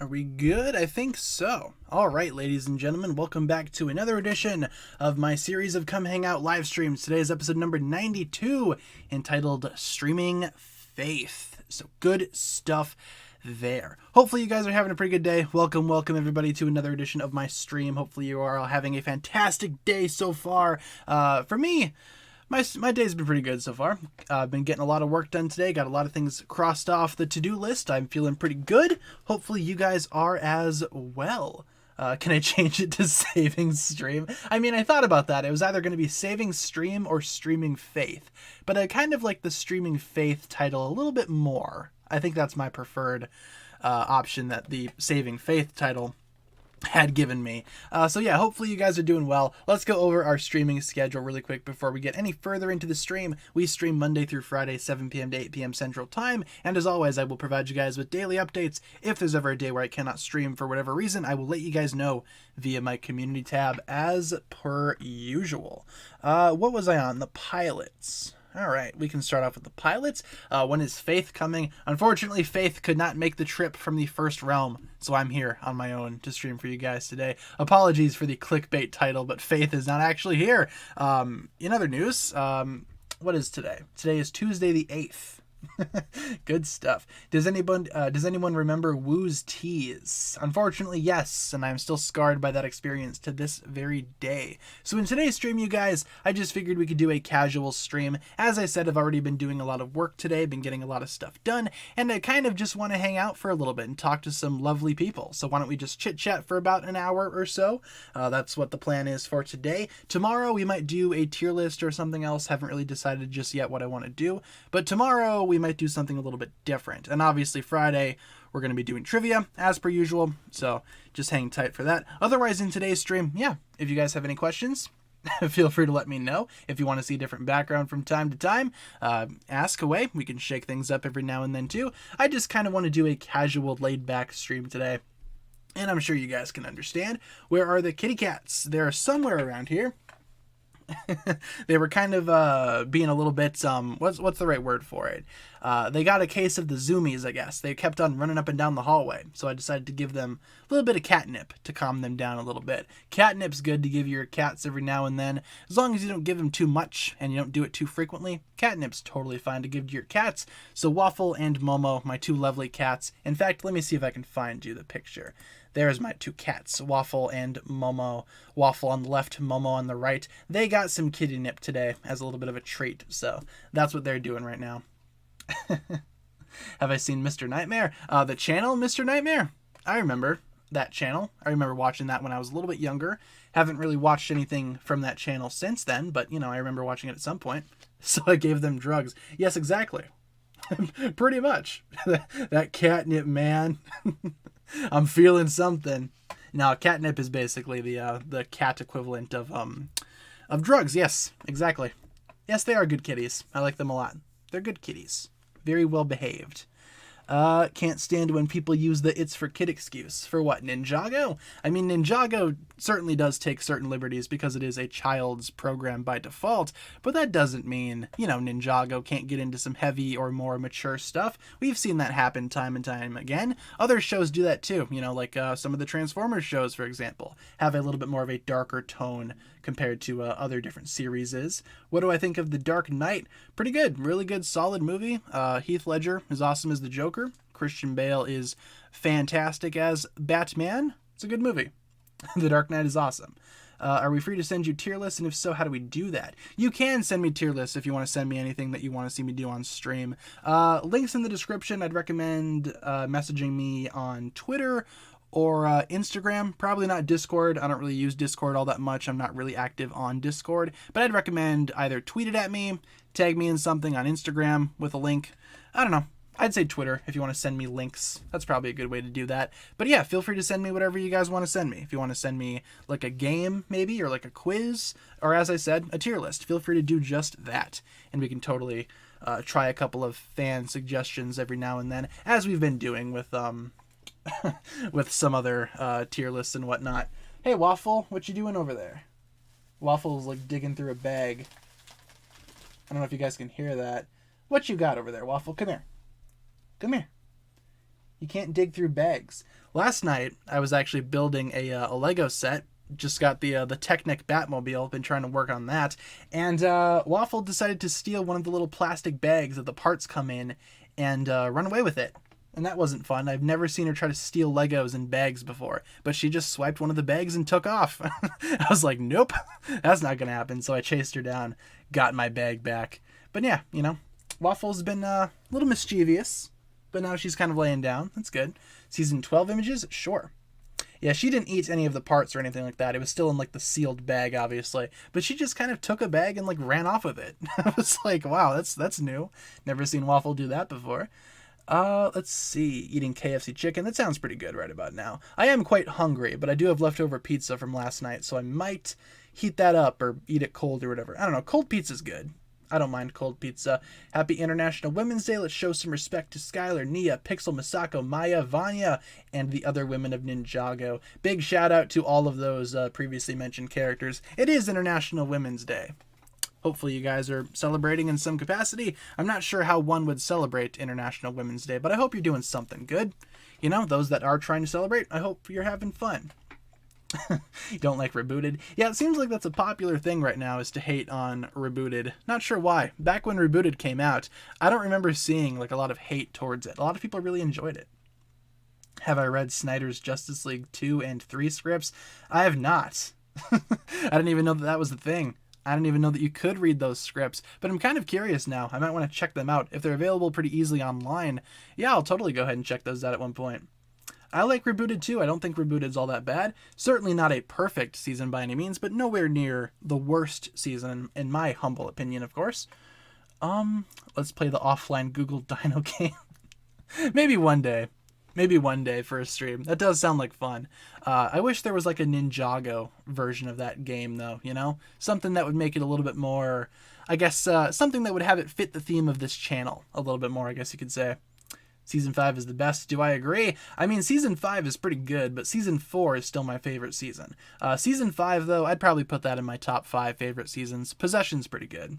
Are we good? I think so. All right, ladies and gentlemen, welcome back to another edition of my series of Come Hang Out live streams. Today is episode number 92, entitled Streaming Faith. So good stuff there. Hopefully you guys are having a pretty good day. Welcome everybody to another edition of my stream. Hopefully you are all having a fantastic day so far. For me, my day's been pretty good so far. I've been getting a lot of work done today. Got a lot of things crossed off the to-do list. I'm feeling pretty good. Hopefully you guys are as well. Can I change it to saving stream? I mean, I thought about that. It was either going to be saving stream or streaming faith. But I kind of like the streaming faith title a little bit more. I think that's my preferred option that the saving faith title had given me. So yeah, hopefully you guys are doing well. Let's go over our streaming schedule really quick before we get any further into the stream. We stream Monday through Friday, 7 p.m. to 8 p.m. Central Time, and as always, I will provide you guys with daily updates. If there's ever a day where I cannot stream for whatever reason, I will let you guys know via my community tab as per usual. What was I on? The pilots. All right, we can start off with the pilots. When is Faith coming? Unfortunately, Faith could not make the trip from the first realm, so I'm here on my own to stream for you guys today. Apologies for the clickbait title, but Faith is not actually here. In other news, what is today? Today is Tuesday the 8th. Good stuff. Does anyone remember Woo's Tease? Unfortunately, yes, and I'm still scarred by that experience to this very day. So in today's stream, you guys, I just figured we could do a casual stream. As I said, I've already been doing a lot of work today, been getting a lot of stuff done, and I kind of just want to hang out for a little bit and talk to some lovely people. So why don't we just chit-chat for about an hour or so? That's what the plan is for today. Tomorrow, we might do a tier list or something else. Haven't really decided just yet what I want to do, but tomorrow we might do something a little bit different. And obviously Friday we're going to be doing trivia as per usual, so just hang tight for that. Otherwise, in today's stream, yeah, if you guys have any questions, feel free to let me know. If you want to see a different background from time to time, ask away. We can shake things up every now and then too. I just kind of want to do a casual laid back stream today, and I'm sure you guys can understand. Where are the kitty cats? They're somewhere around here. They were kind of being a little bit what's the right word for it? They got a case of the zoomies, I guess. They kept on running up and down the hallway, so I decided to give them a little bit of catnip to calm them down a little bit. Catnip's good to give your cats every now and then, as long as you don't give them too much and you don't do it too frequently. Catnip's totally fine to give to your cats. So Waffle and Momo, my two lovely cats. In fact, let me see if I can find you the picture. There's my two cats, Waffle and Momo. Waffle on the left, Momo on the right. They got some kitty nip today as a little bit of a treat, so that's what they're doing right now. Have I seen Mr. Nightmare? The channel Mr. Nightmare? I remember that channel. I remember watching that when I was a little bit younger. Haven't really watched anything from that channel since then, but, I remember watching it at some point. So I gave them drugs. Yes, exactly. Pretty much. That catnip, man. I'm feeling something. Now, catnip is basically the cat equivalent of drugs. Yes, exactly. Yes, they are good kitties. I like them a lot. They're good kitties. Very well behaved. Can't stand when people use the "it's for kid" excuse. For what, Ninjago? I mean, Ninjago certainly does take certain liberties because it is a child's program by default, but that doesn't mean, Ninjago can't get into some heavy or more mature stuff. We've seen that happen time and time again. Other shows do that too, like some of the Transformers shows, for example, have a little bit more of a darker tone compared to other different series. What do I think of The Dark Knight? Pretty good. Really good, solid movie. Heath Ledger is awesome as the Joker. Christian Bale is fantastic as Batman. It's a good movie. The Dark Knight is awesome. Are we free to send you tier lists? And if so, how do we do that? You can send me tier lists if you want to send me anything that you want to see me do on stream. Links in the description. I'd recommend messaging me on Twitter or Instagram. Probably not Discord. I don't really use Discord all that much. I'm not really active on Discord. But I'd recommend either tweet it at me, tag me in something on Instagram with a link. I don't know. I'd say Twitter if you want to send me links. That's probably a good way to do that. But yeah, feel free to send me whatever you guys want to send me. If you want to send me like a game maybe, or like a quiz, or as I said, a tier list, feel free to do just that. And we can totally try a couple of fan suggestions every now and then, as we've been doing with with some other tier lists and whatnot. Hey, Waffle, what you doing over there? Waffle's like digging through a bag. I don't know if you guys can hear that. What you got over there, Waffle? Come here. Come here. You can't dig through bags. Last night, I was actually building a Lego set. Just got the Technic Batmobile. Been trying to work on that. And Waffle decided to steal one of the little plastic bags that the parts come in and run away with it. And that wasn't fun. I've never seen her try to steal Legos in bags before. But she just swiped one of the bags and took off. I was like, nope, that's not going to happen. So I chased her down, got my bag back. But yeah, you know, Waffle's been a little mischievous. But now she's kind of laying down. That's good. Season 12 images? Sure. Yeah, she didn't eat any of the parts or anything like that. It was still in like the sealed bag, obviously. But she just kind of took a bag and like ran off with it. I was like, wow, that's new. Never seen Waffle do that before. Let's see. Eating KFC chicken. That sounds pretty good right about now. I am quite hungry, but I do have leftover pizza from last night, so I might heat that up or eat it cold or whatever. I don't know. Cold pizza's good. I don't mind cold pizza. Happy International Women's Day. Let's show some respect to Skylar, Nia, Pixel, Misako, Maya, Vanya, and the other women of Ninjago. Big shout out to all of those previously mentioned characters. It is International Women's Day. Hopefully you guys are celebrating in some capacity. I'm not sure how one would celebrate International Women's Day, but I hope you're doing something good. You know, those that are trying to celebrate, I hope you're having fun. You don't like Rebooted? Yeah, it seems like that's a popular thing right now, is to hate on Rebooted. Not sure why. Back when Rebooted came out, I don't remember seeing like a lot of hate towards it. A lot of people really enjoyed it. Have I read Snyder's Justice League 2 and 3 scripts? I have not. I didn't even know that was the thing. I didn't even know that you could read those scripts, but I'm kind of curious now. I might want to check them out. If they're available pretty easily online, yeah, I'll totally go ahead and check those out at one point. I like Rebooted too. I don't think Rebooted's all that bad. Certainly not a perfect season by any means, but nowhere near the worst season, in my humble opinion, of course. Let's play the offline Google Dino game. Maybe one day. Maybe one day for a stream. That does sound like fun. I wish there was like a Ninjago version of that game, though, you know? Something that would make it a little bit more, I guess, something that would have it fit the theme of this channel a little bit more, I guess you could say. Season 5 is the best. Do I agree? I mean, Season 5 is pretty good, but Season 4 is still my favorite season. Season 5, though, I'd probably put that in my top 5 favorite seasons. Possession's pretty good,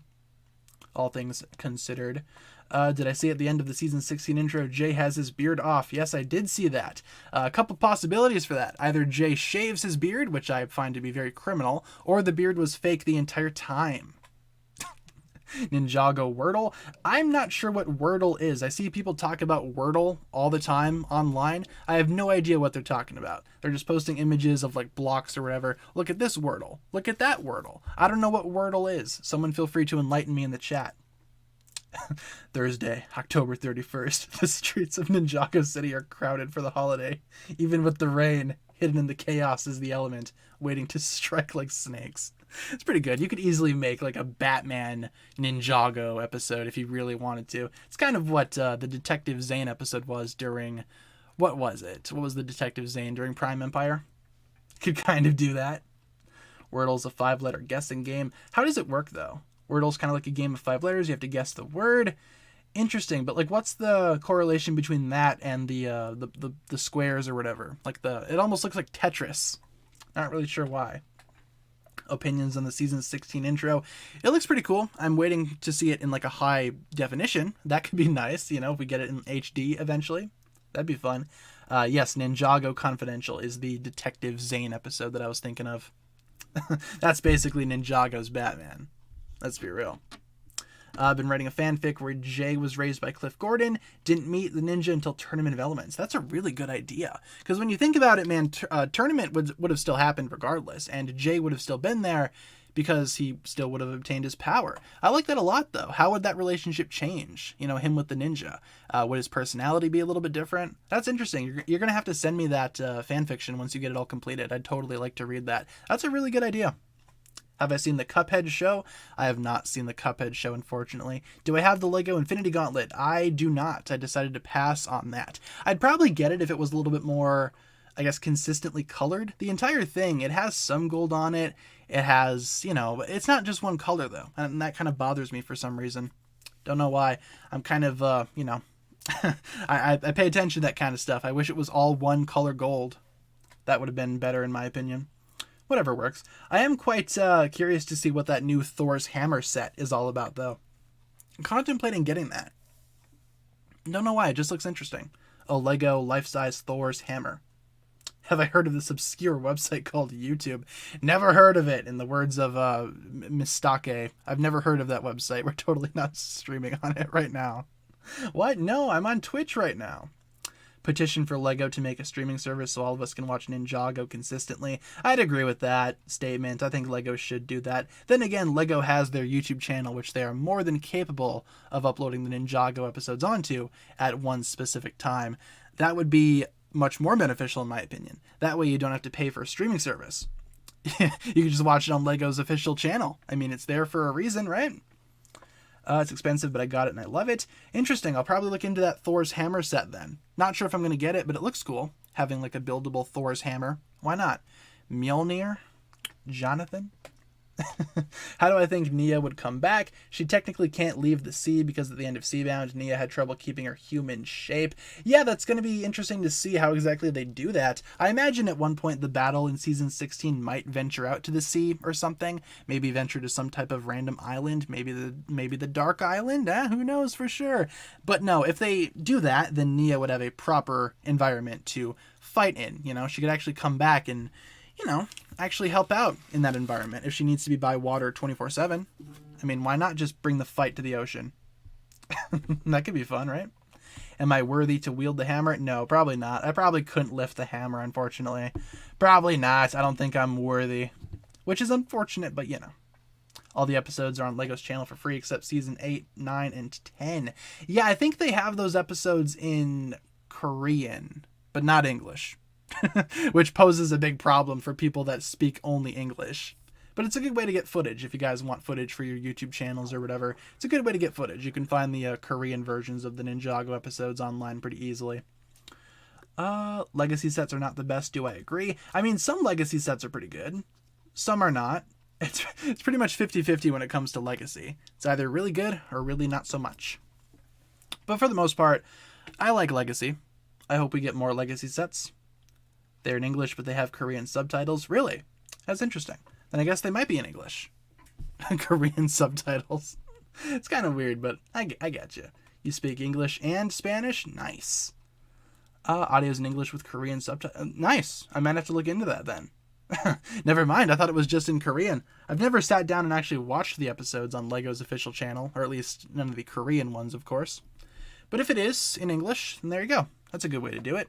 all things considered. Did I see at the end of the Season 16 intro, Jay has his beard off? Yes, I did see that. A couple possibilities for that. Either Jay shaves his beard, which I find to be very criminal, or the beard was fake the entire time. Ninjago Wordle. I'm not sure what Wordle is. I see people talk about Wordle all the time online. I have no idea what they're talking about. They're just posting images of like blocks or whatever. Look at this Wordle. Look at that Wordle. I don't know what Wordle is. Someone feel free to enlighten me in the chat. Thursday, October 31st. The streets of Ninjago City are crowded for the holiday. Even with the rain, hidden in the chaos is the element, waiting to strike like snakes. It's pretty good. You could easily make like a Batman Ninjago episode if you really wanted to. It's kind of what the Detective Zane episode was during... What was it? What was the Detective Zane during Prime Empire? Could kind of do that. Wordle's a 5-letter guessing game. How does it work, though? Wordle's kind of like a game of 5 letters. You have to guess the word. Interesting, but like, what's the correlation between that and the squares or whatever? Like it almost looks like Tetris. Not really sure why. Opinions on the Season 16 intro. It looks pretty cool. I'm waiting to see it in like a high definition. That could be nice, you know, if we get it in HD eventually. That'd be fun. Yes, Ninjago Confidential is the Detective Zane episode that I was thinking of. That's basically Ninjago's Batman. Let's be real. I've been writing a fanfic where Jay was raised by Cliff Gordon, didn't meet the ninja until Tournament of Elements. That's a really good idea. Because when you think about it, man, Tournament would have still happened regardless, and Jay would have still been there because he still would have obtained his power. I like that a lot, though. How would that relationship change? You know, him with the ninja. Would his personality be a little bit different? That's interesting. You're going to have to send me that fanfiction once you get it all completed. I'd totally like to read that. That's a really good idea. Have I seen the Cuphead show? I have not seen the Cuphead show, unfortunately. Do I have the Lego Infinity Gauntlet? I do not. I decided to pass on that. I'd probably get it if it was a little bit more, I guess, consistently colored. The entire thing, it has some gold on it. It has, you know, it's not just one color, though. And that kind of bothers me for some reason. Don't know why. I'm kind of, you know, I pay attention to that kind of stuff. I wish it was all one color gold. That would have been better, in my opinion. Whatever works. I am quite curious to see what that new Thor's Hammer set is all about, though. I'm contemplating getting that. Don't know why. It just looks interesting. a Lego life-size Thor's hammer. Have I heard of this obscure website called YouTube? Never heard of it, in the words of Mistake. I've never heard of that website. We're totally not streaming on it right now. What? No, I'm on Twitch right now. Petition for Lego to make a streaming service so all of us can watch Ninjago consistently. I'd agree with that statement. I think Lego should do that. Then again, Lego has their YouTube channel, which they are more than capable of uploading the Ninjago episodes onto at one specific time. That would be much more beneficial in my opinion. That way you don't have to pay for a streaming service. You can just watch it on Lego's official channel. I mean, it's there for a reason, right? It's expensive, but I got it and I love it. Interesting. I'll probably look into that Thor's hammer set then. Not sure if I'm going to get it, but it looks cool. Having like a buildable Thor's hammer. Why not? Mjolnir? Jonathan? How do I think Nia would come back? She technically can't leave the sea because at the end of Seabound, Nia had trouble keeping her human shape. Yeah, that's going to be interesting to see how exactly they do that. I imagine at one point the battle in Season 16 might venture out to the sea or something. Maybe venture to some type of random island. Maybe the Dark Island? Who knows for sure. But no, if they do that, then Nia would have a proper environment to fight in. You know, she could actually come back and, you know, actually help out in that environment if she needs to be by water 24/7. I mean, why not just bring the fight to the ocean? That could be fun, right? Am I worthy to wield the hammer? No, probably not. I probably couldn't lift the hammer, unfortunately. Probably not. I don't think I'm worthy. Which is unfortunate, but you know. All the episodes are on Lego's channel for free except Season 8, 9, and 10. Yeah, I think they have those episodes in Korean, but not English. Which poses a big problem for people that speak only English. But it's a good way to get footage if you guys want footage for your YouTube channels or whatever. It's a good way to get footage. You can find the Korean versions of the Ninjago episodes online pretty easily. Legacy sets are not the best. Do I agree? I mean, some legacy sets are pretty good. Some are not. It's pretty much 50-50 when it comes to legacy. It's either really good or really not so much. But for the most part, I like legacy. I hope we get more legacy sets. They're in English, but they have Korean subtitles. Really? That's interesting. Then I guess they might be in English. Korean subtitles. It's kind of weird, but I get you. You speak English and Spanish? Nice. Audio's in English with Korean subtitles. Nice. I might have to look into that then. Never mind. I thought it was just in Korean. I've never sat down and actually watched the episodes on Lego's official channel, or at least none of the Korean ones, of course. But if it is in English, then there you go. That's a good way to do it.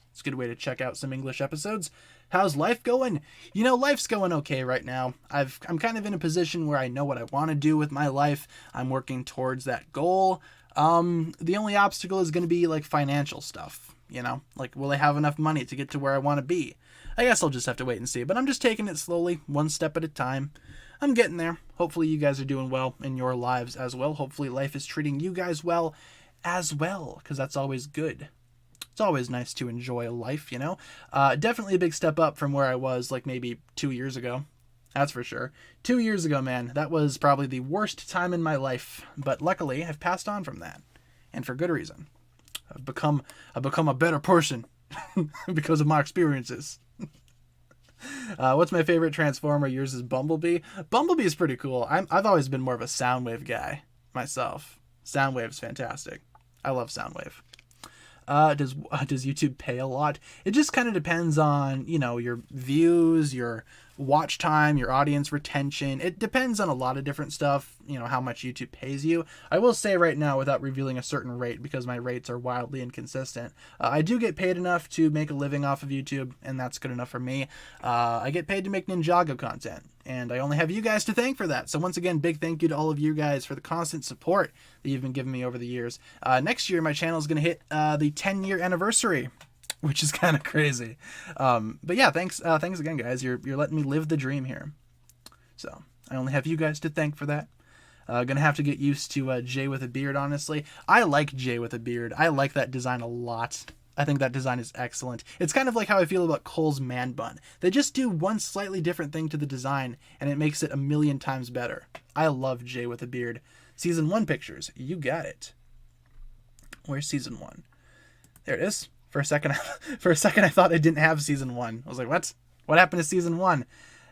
It's a good way to check out some English episodes. How's life going? You know, life's going okay right now. I'm kind of in a position where I know what I want to do with my life. I'm working towards that goal. The only obstacle is going to be like financial stuff, you know? Like, will I have enough money to get to where I want to be? I guess I'll just have to wait and see, but I'm just taking it slowly, one step at a time. I'm getting there. Hopefully you guys are doing well in your lives as well. Hopefully life is treating you guys well as well, because that's always good. It's always nice to enjoy life, you know? Definitely a big step up from where I was like maybe 2 years ago. That's for sure. 2 years ago, man, that was probably the worst time in my life. But luckily, I've passed on from that. And for good reason. I've become a better person because of my experiences. What's my favorite Transformer? Yours is Bumblebee. Bumblebee is pretty cool. I've always been more of a Soundwave guy myself. Soundwave's fantastic. I love Soundwave. Does YouTube pay a lot? It just kind of depends on, you know, your views, your watch time, your audience retention. It depends on a lot of different stuff, you know, how much YouTube pays you. I will say right now, without revealing a certain rate, because my rates are wildly inconsistent, I do get paid enough to make a living off of YouTube, and that's good enough for me. I get paid to make Ninjago content, and I only have you guys to thank for that. So once again, big thank you to all of you guys for the constant support that you've been giving me over the years. Next year, my channel is going to hit the 10-year anniversary, which is kind of crazy. But yeah, thanks again, guys. You're letting me live the dream here. So I only have you guys to thank for that. Gonna have to get used to Jay with a beard, honestly. I like Jay with a beard. I like that design a lot. I think that design is excellent. It's kind of like how I feel about Cole's man bun. They just do one slightly different thing to the design, and it makes it a million times better. I love Jay with a beard. Season 1 pictures. You got it. Where's Season 1? There it is. For a second, I thought I didn't have Season 1. I was like, what? What happened to Season 1?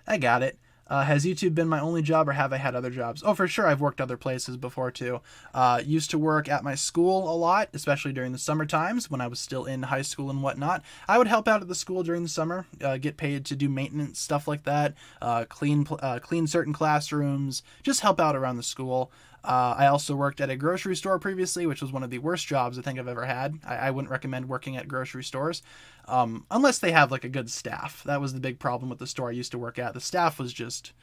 I got it. Has YouTube been my only job, or have I had other jobs? Oh, for sure, I've worked other places before too. Used to work at my school a lot, especially during the summer times when I was still in high school and whatnot. I would help out at the school during the summer, get paid to do maintenance, stuff like that, clean certain classrooms, just help out around the school. I also worked at a grocery store previously, which was one of the worst jobs I think I've ever had. I wouldn't recommend working at grocery stores unless they have like a good staff. That was the big problem with the store I used to work at. The staff was just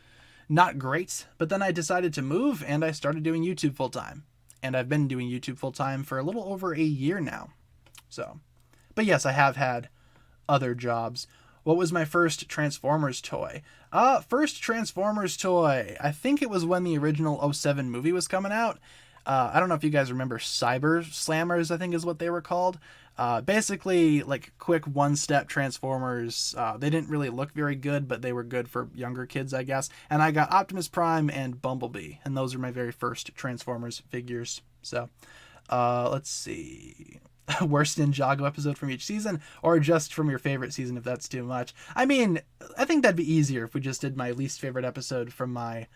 not great. But then I decided to move and I started doing YouTube full time. And I've been doing YouTube full time for a little over a year now. So, but yes, I have had other jobs. What was my first Transformers toy? First Transformers toy. I think it was when the original '07 movie was coming out. I don't know if you guys remember Cyber Slammers, I think is what they were called. Basically, like quick one-step Transformers. They didn't really look very good, but they were good for younger kids, I guess. And I got Optimus Prime and Bumblebee, and those are my very first Transformers figures. So, let's see. Worst Ninjago episode from each season, or just from your favorite season if that's too much. I mean, I think that'd be easier if we just did my least favorite episode from my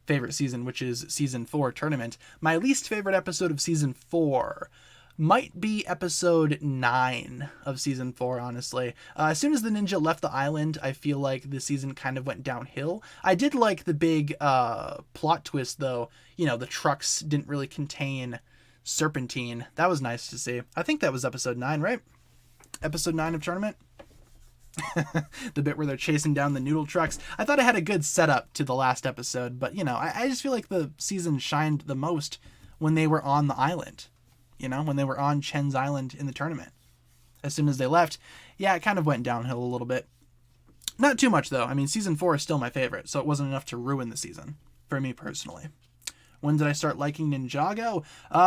favorite season, which is season 4 tournament. My least favorite episode of season 4 might be episode 9 of season 4, honestly. As soon as the ninja left the island, I feel like the season kind of went downhill. I did like the big plot twist, though. You know, the trucks didn't really contain Serpentine. That was nice to see. I think that was episode 9, right? Episode 9 of tournament. The bit where they're chasing down the noodle trucks. I thought it had a good setup to the last episode, but you know, I just feel like the season shined the most when they were on the island. You know, when they were on Chen's island in the tournament. As soon as they left, yeah, it kind of went downhill a little bit. Not too much though. I mean, season 4 is still my favorite, so it wasn't enough to ruin the season for me personally. When did I start liking Ninjago?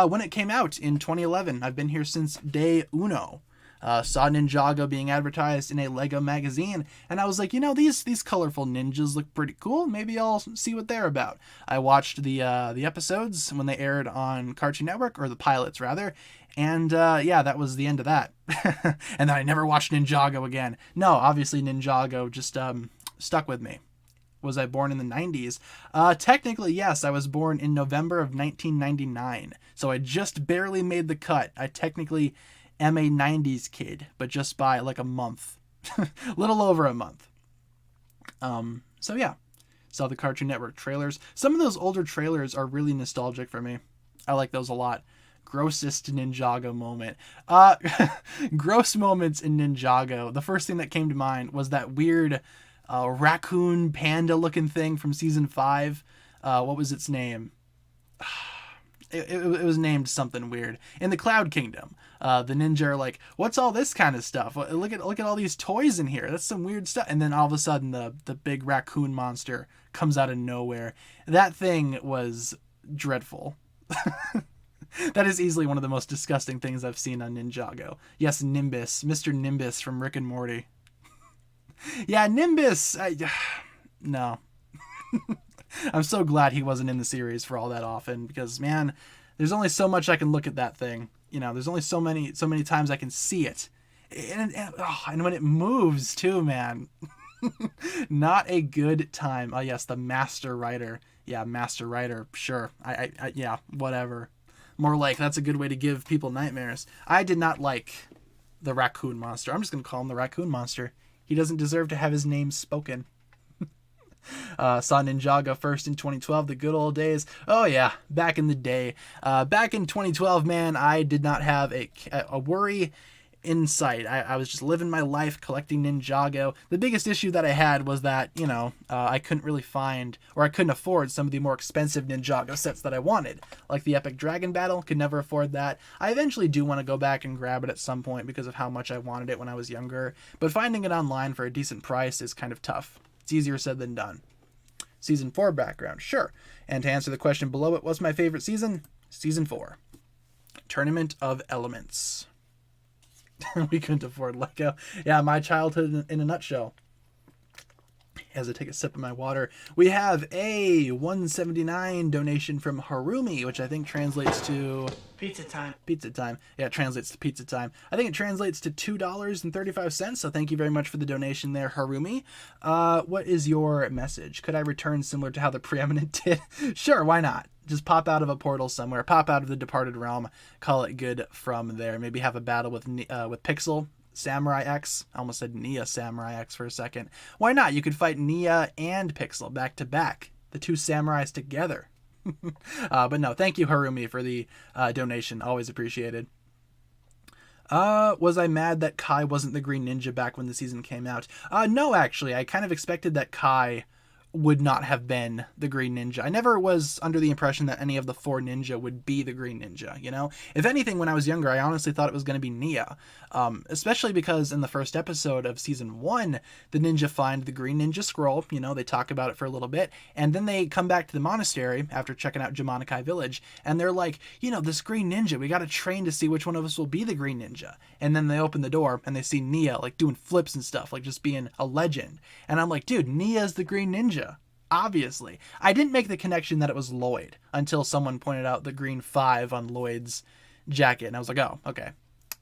When it came out in 2011. I've been here since day uno. Saw Ninjago being advertised in a Lego magazine, and I was like, you know, these colorful ninjas look pretty cool. Maybe I'll see what they're about. I watched the episodes when they aired on Cartoon Network, or the pilots rather, and yeah, that was the end of that. And then I never watched Ninjago again. No, obviously Ninjago just stuck with me. Was I born in the 90s? Technically, yes. I was born in November of 1999. So I just barely made the cut. I technically am a 90s kid, but just by like a month. Little over a month. So yeah. Saw the Cartoon Network trailers. Some of those older trailers are really nostalgic for me. I like those a lot. Grossest Ninjago moment. Gross moments in Ninjago. The first thing that came to mind was that weird raccoon panda looking thing from season 5. What was its name? It was named something weird. In the Cloud Kingdom, the ninja are like, what's all this kind of stuff? Look at all these toys in here. That's some weird stuff. And then all of a sudden the big raccoon monster comes out of nowhere. That thing was dreadful. That is easily one of the most disgusting things I've seen on Ninjago. Yes, Nimbus. Mr. Nimbus from Rick and Morty. Yeah, Nimbus. No. I'm so glad he wasn't in the series for all that often, because man, there's only so much I can look at that thing. You know, there's only so many times I can see it, and when it moves too, man. Not a good time. Oh yes, the Master Rider. Yeah, Master Rider. Sure. I yeah, whatever. More like that's a good way to give people nightmares. I did not like the raccoon monster. I'm just gonna call him the raccoon monster. He doesn't deserve to have his name spoken. Saw Ninjago first in 2012, the good old days. Oh yeah, back in the day. Back in 2012, man, I did not have a worry in sight. I was just living my life collecting Ninjago. The biggest issue that I had was that, you know, I couldn't really find, or I couldn't afford some of the more expensive Ninjago sets that I wanted. Like the Epic Dragon Battle, could never afford that. I eventually do want to go back and grab it at some point because of how much I wanted it when I was younger. But finding it online for a decent price is kind of tough. It's easier said than done. Season 4 background, sure. And to answer the question below it, what's my favorite season? Season 4. Tournament of Elements. We couldn't afford Lego. Yeah, my childhood in a nutshell. As I take a sip of my water, we have a 179 donation from Harumi, which I think translates to Pizza time. Pizza time. Yeah, it translates to pizza time. I think it translates to $2.35. So thank you very much for the donation there, Harumi. What is your message? Could I return similar to how the Preeminent did? Sure, why not? Just pop out of a portal somewhere, pop out of the departed realm, call it good from there. Maybe have a battle with Pixel Samurai X. I almost said Nia Samurai X for a second. Why not? You could fight Nia and Pixel back to back. The two samurais together. But no, thank you, Harumi, for the donation. Always appreciated. Was I mad that Kai wasn't the Green Ninja back when the season came out? No, actually. I kind of expected that Kai would not have been the Green Ninja. I never was under the impression that any of the 4 ninja would be the Green Ninja, you know? If anything, when I was younger, I honestly thought it was going to be Nia. Especially because in the first episode of Season 1, the ninja find the Green Ninja scroll, you know, they talk about it for a little bit, and then they come back to the monastery after checking out Jamanakai Village, and they're like, you know, this Green Ninja, we gotta train to see which one of us will be the Green Ninja. And then they open the door, and they see Nia, like, doing flips and stuff, like, just being a legend. And I'm like, dude, Nia's the Green Ninja. Obviously. I didn't make the connection that it was Lloyd until someone pointed out the green 5 on Lloyd's jacket, and I was like, oh, okay.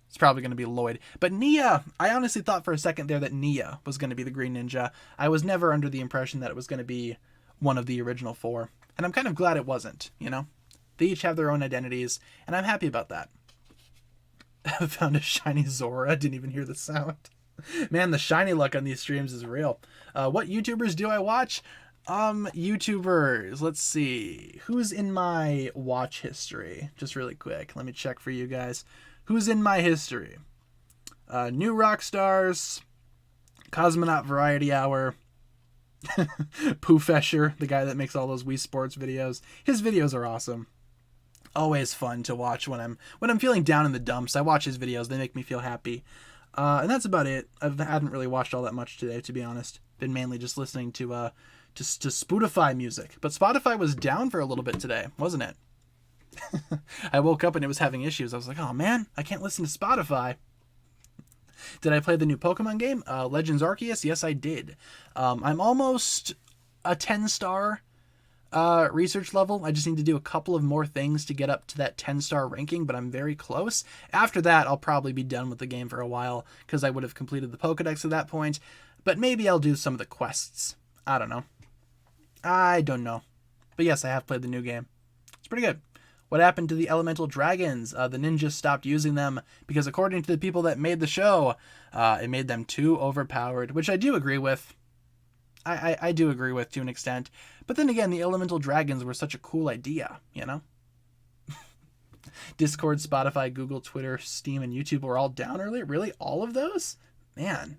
It's probably going to be Lloyd. But Nia, I honestly thought for a second there that Nia was going to be the Green Ninja. I was never under the impression that it was going to be one of the original 4. And I'm kind of glad it wasn't, you know? They each have their own identities, and I'm happy about that. I found a shiny Zora. Didn't even hear the sound. Man, the shiny luck on these streams is real. What YouTubers do I watch? YouTubers, let's see. Who's in my watch history? Just really quick. Let me check for you guys. Who's in my history? New Rockstars, Cosmonaut Variety Hour, Poofesher, the guy that makes all those Wii Sports videos. His videos are awesome. Always fun to watch when I'm feeling down in the dumps. I watch his videos. They make me feel happy. And that's about it. I haven't really watched all that much today, to be honest. Been mainly just listening to Spotify music. But Spotify was down for a little bit today, wasn't it? I woke up and it was having issues. I was like, oh man, I can't listen to Spotify. Did I play the new Pokemon game? Legends Arceus? Yes, I did. I'm almost a 10-star research level. I just need to do a couple of more things to get up to that 10-star ranking, but I'm very close. After that, I'll probably be done with the game for a while, because I would have completed the Pokedex at that point. But maybe I'll do some of the quests. I don't know. But yes, I have played the new game. It's pretty good. What happened to the elemental dragons? The ninjas stopped using them because according to the people that made the show, it made them too overpowered, which I do agree with. I do agree with to an extent. But then again, the elemental dragons were such a cool idea, you know? Discord, Spotify, Google, Twitter, Steam, and YouTube were all down earlier? Really? All of those? Man.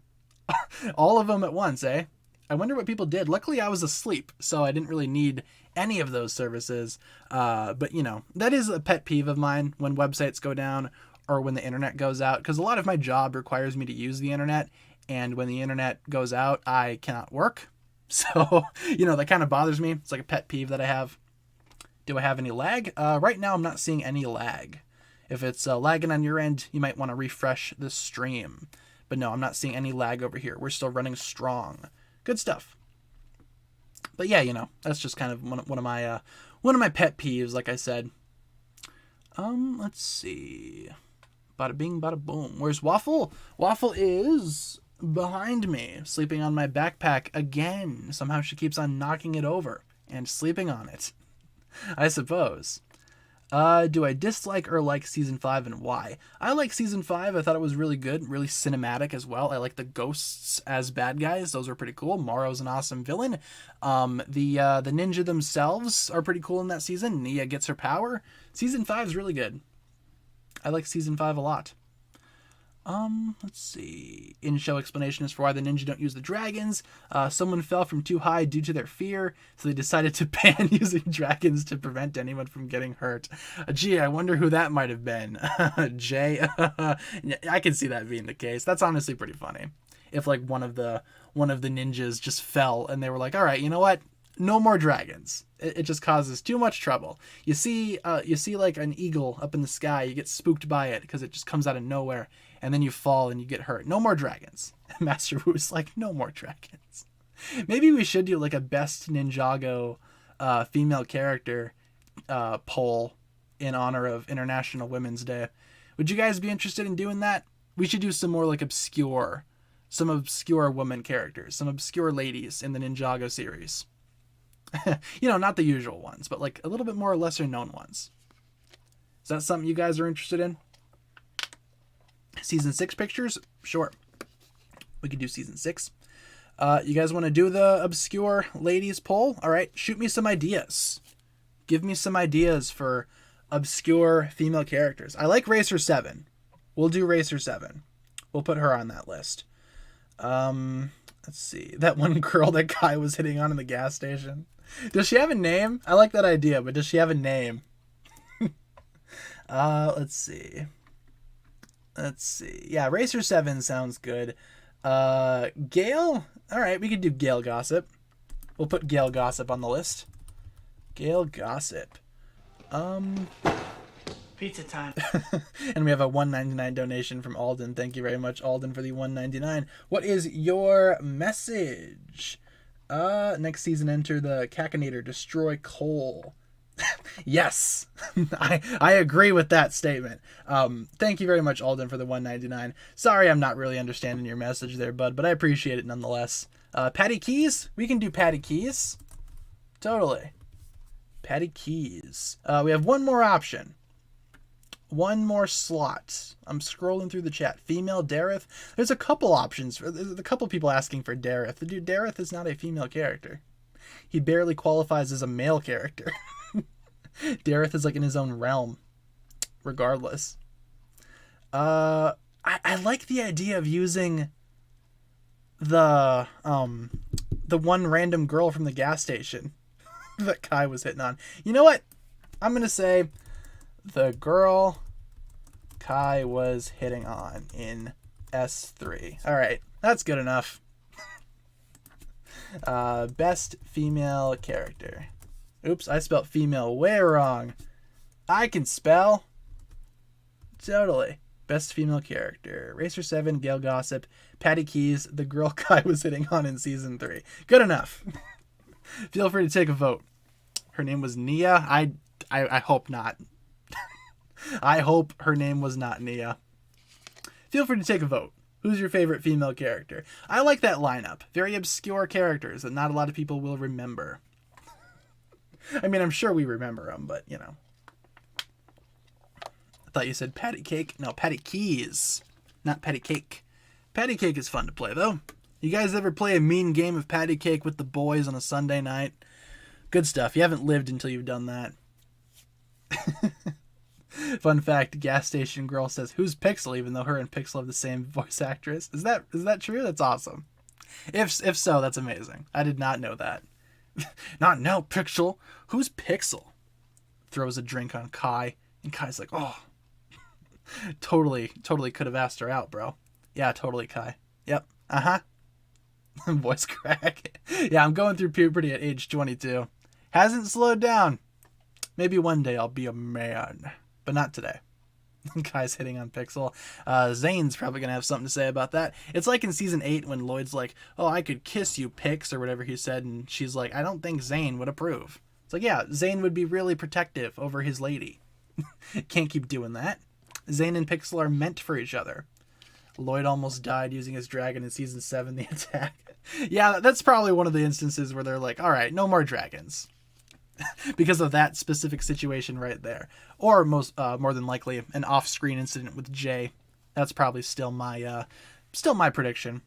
All of them at once, eh? I wonder what people did. Luckily, I was asleep, so I didn't really need any of those services. But, you know, that is a pet peeve of mine when websites go down or when the internet goes out, because a lot of my job requires me to use the internet, and when the internet goes out, I cannot work. So, you know, that kind of bothers me. It's like a pet peeve that I have. Do I have any lag? Right now, I'm not seeing any lag. If it's lagging on your end, you might want to refresh the stream. But no, I'm not seeing any lag over here. We're still running strong. Good stuff. But yeah, you know, that's just kind of one of my pet peeves, like I said. Let's see. Bada bing, bada boom. Where's Waffle? Waffle is behind me, sleeping on my backpack again. Somehow she keeps on knocking it over and sleeping on it, I suppose. Do I dislike or like Season 5 and why? I like Season 5. I thought it was really good, really cinematic as well. I like the ghosts as bad guys. Those are pretty cool. Morrow's an awesome villain. The ninja themselves are pretty cool in that season. Nia gets her power. Season 5 is really good. I like Season 5 a lot. Let's see. In-show explanation as for why the ninja don't use the dragons. Someone fell from too high due to their fear, so they decided to ban using dragons to prevent anyone from getting hurt. Gee, I wonder who that might have been. Jay? I can see that being the case. That's honestly pretty funny. If like one of the ninjas just fell and they were like, all right, you know what? No more dragons. It just causes too much trouble. You see like an eagle up in the sky, you get spooked by it because it just comes out of nowhere, and then you fall and you get hurt. No more dragons. Master Wu's like, no more dragons. Maybe we should do like a best Ninjago female character poll in honor of International Women's Day. Would you guys be interested in doing that? We should do some more like some obscure woman characters, some obscure ladies in the Ninjago series. You know, not the usual ones, but like a little bit more lesser known ones. Is that something you guys are interested in? Season 6 pictures? Sure. We could do season 6. You guys want to do the obscure ladies poll? All right, shoot me some ideas. Give me some ideas for obscure female characters. I like Racer 7. We'll do Racer 7. We'll put her on that list. Let's see. That one girl that Kai was hitting on in the gas station. Does she have a name? I like that idea, but does she have a name? Let's see. Yeah, Racer 7 sounds good. Gale? All right, we could do Gale Gossip. We'll put Gale Gossip on the list. Gale Gossip. Pizza time. And we have a $1.99 donation from Alden. Thank you very much, Alden, for the $1.99. What is your message? Next season, enter the Cacanator, destroy Cole. Yes, I agree with that statement. Thank you very much, Alden, for the $1.99. Sorry, I'm not really understanding your message there, bud, but I appreciate it nonetheless. Patty Keys? We can do Patty Keys. Totally. Patty Keys. We have one more option. One more slot. I'm scrolling through the chat. Female Dareth. There's a couple options. There's a couple people asking for Dareth. The dude Dareth is not a female character. He barely qualifies as a male character. Dareth is like in his own realm. Regardless. I like the idea of using the one random girl from the gas station that Kai was hitting on. You know what? I'm going to say the girl Kai was hitting on in S3. All right. That's good enough. Best female character. Oops, I spelled female way wrong. I can spell. Totally. Best female character. Racer 7, Gale Gossip, Patty Keys, the girl Kai was hitting on in season 3. Good enough. Feel free to take a vote. Her name was Nia. I hope not. I hope her name was not Nia. Feel free to take a vote. Who's your favorite female character? I like that lineup. Very obscure characters that not a lot of people will remember. I mean, I'm sure we remember them, but, you know. I thought you said Patty Cake. No, Patty Keys. Not Patty Cake. Patty Cake is fun to play, though. You guys ever play a mean game of Patty Cake with the boys on a Sunday night? Good stuff. You haven't lived until you've done that. Fun fact, gas station girl says, who's Pixel, even though her and Pixel have the same voice actress. Is that true? That's awesome. If so, that's amazing. I did not know that. Not now, Pixel. Who's Pixel? Throws a drink on Kai, and Kai's like, oh. Totally could have asked her out, bro. Yeah, totally, Kai. Yep. Uh-huh. Voice crack. Yeah, I'm going through puberty at age 22. Hasn't slowed down. Maybe one day I'll be a man, but not today. Kai's hitting on Pixel. Zane's probably going to have something to say about that. It's like in season 8 when Lloyd's like, oh, I could kiss you, Pix, or whatever he said, and she's like, I don't think Zane would approve. It's like, yeah, Zane would be really protective over his lady. Can't keep doing that. Zane and Pixel are meant for each other. Lloyd almost died using his dragon in season 7, the attack. Yeah, that's probably one of the instances where they're like, all right, no more dragons. Because of that specific situation right there. Or more than likely an off-screen incident with Jay. That's probably still my prediction.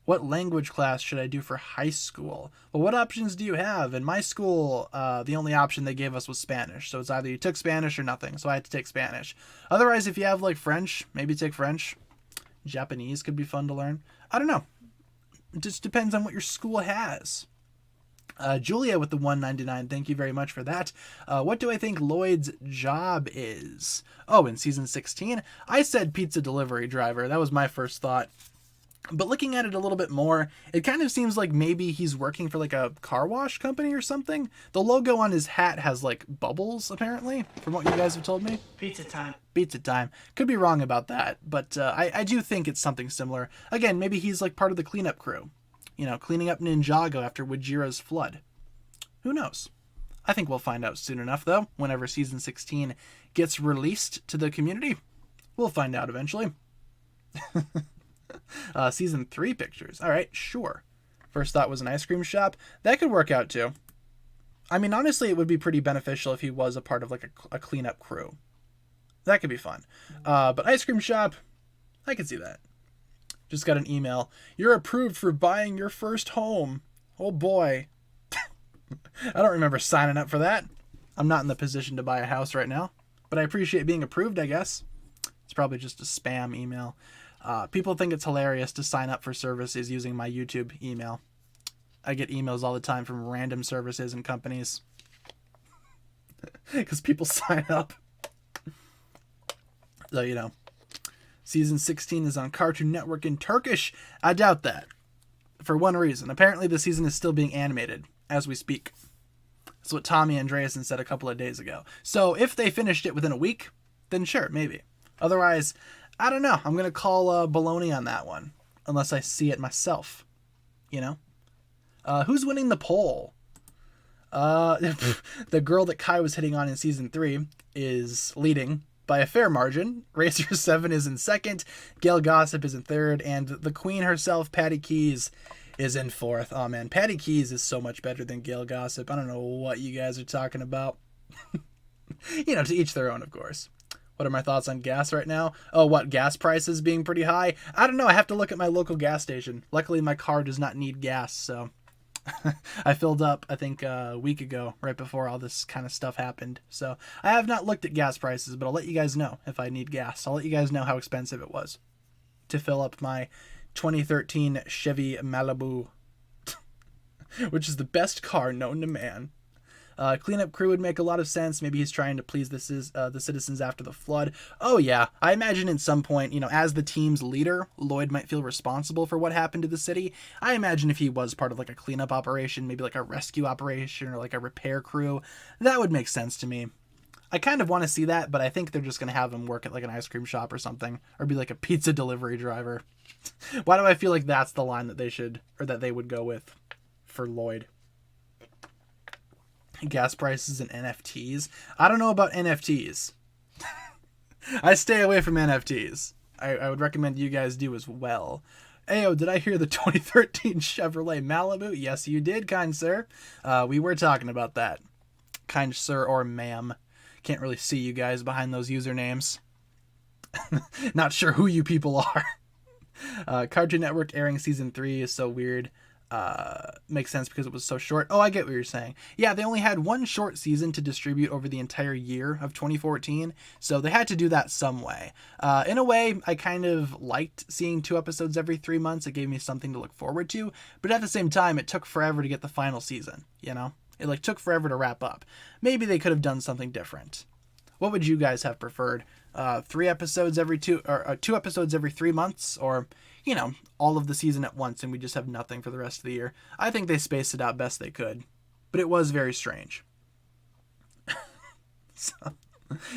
What language class should I do for high school? Well, what options do you have? In my school, the only option they gave us was Spanish. So it's either you took Spanish or nothing. So I had to take Spanish. Otherwise, if you have like French, maybe take French. Japanese could be fun to learn. I don't know. It just depends on what your school has. Julia with the $1.99. Thank you very much for that. What do I think Lloyd's job is? Oh, in season 16, I said pizza delivery driver. That was my first thought. But looking at it a little bit more, it kind of seems like maybe he's working for like a car wash company or something. The logo on his hat has like bubbles, apparently, from what you guys have told me. Pizza time. Pizza time. Could be wrong about that, but I do think it's something similar. Again, maybe he's like part of the cleanup crew. cleaning up Ninjago after Wajira's flood. Who knows? I think we'll find out soon enough, though. Whenever Season 16 gets released to the community, we'll find out eventually. Season 3 pictures. All right, sure. First thought was an ice cream shop. That could work out, too. I mean, honestly, it would be pretty beneficial if he was a part of, like, a cleanup crew. That could be fun. But ice cream shop, I could see that. Just got an email. You're approved for buying your first home. Oh, boy. I don't remember signing up for that. I'm not in the position to buy a house right now. But I appreciate being approved, I guess. It's probably just a spam email. People think it's hilarious to sign up for services using my YouTube email. I get emails all the time from random services and companies. Because people sign up. So, Season 16 is on Cartoon Network in Turkish. I doubt that. For one reason. Apparently the season is still being animated as we speak. That's what Tommy Andreasen said a couple of days ago. So if they finished it within a week, then sure, maybe. Otherwise, I don't know. I'm going to call baloney on that one. Unless I see it myself. Who's winning the poll? The girl that Kai was hitting on in Season 3 is leading by a fair margin. Racer 7 is in second. Gail Gossip is in third. And the queen herself, Patty Keys, is in fourth. Oh, man. Patty Keys is so much better than Gail Gossip. I don't know what you guys are talking about. To each their own, of course. What are my thoughts on gas right now? Oh, what? Gas prices being pretty high? I don't know. I have to look at my local gas station. Luckily, my car does not need gas, so... I filled up, I think, a week ago, right before all this kind of stuff happened. So I have not looked at gas prices, but I'll let you guys know if I need gas. I'll let you guys know how expensive it was to fill up my 2013 Chevy Malibu, which is the best car known to man. Cleanup crew would make a lot of sense. Maybe he's trying to please the citizens after the flood. Oh, yeah. I imagine at some point, as the team's leader, Lloyd might feel responsible for what happened to the city. I imagine if he was part of like a cleanup operation, maybe like a rescue operation or like a repair crew, that would make sense to me. I kind of want to see that, but I think they're just going to have him work at like an ice cream shop or something, or be like a pizza delivery driver. Why do I feel like that's the line that they would go with for Lloyd? Gas prices and NFTs. I don't know about NFTs. I stay away from NFTs. I would recommend you guys do as well. Ayo, did I hear the 2013 Chevrolet Malibu? Yes, you did, kind sir. We were talking about that. Kind sir or ma'am. Can't really see you guys behind those usernames. Not sure who you people are. Cartoon Network airing Season 3 is so weird. Makes sense because it was so short. Oh, I get what you're saying. Yeah, they only had one short season to distribute over the entire year of 2014, so they had to do that some way. In a way, I kind of liked seeing 2 episodes every 3 months. It gave me something to look forward to, but at the same time, it took forever to get the final season, It took forever to wrap up. Maybe they could have done something different. What would you guys have preferred? 3 episodes every 2 episodes every 3 months, or all of the season at once and we just have nothing for the rest of the year? I think they spaced it out best they could, but it was very strange. So,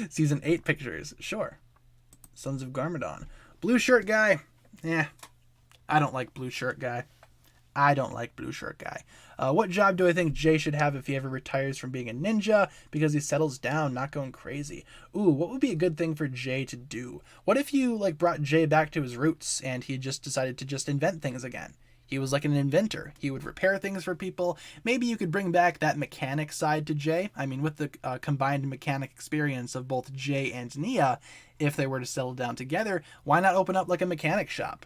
Season 8 pictures, sure. Sons of Garmadon. Blue shirt guy. Yeah, I don't like blue shirt guy. What job do I think Jay should have if he ever retires from being a ninja because he settles down, not going crazy? Ooh, what would be a good thing for Jay to do? What if you brought Jay back to his roots and he just decided to just invent things again? He was like an inventor. He would repair things for people. Maybe you could bring back that mechanic side to Jay. I mean, with the combined mechanic experience of both Jay and Nia, if they were to settle down together, why not open up like a mechanic shop?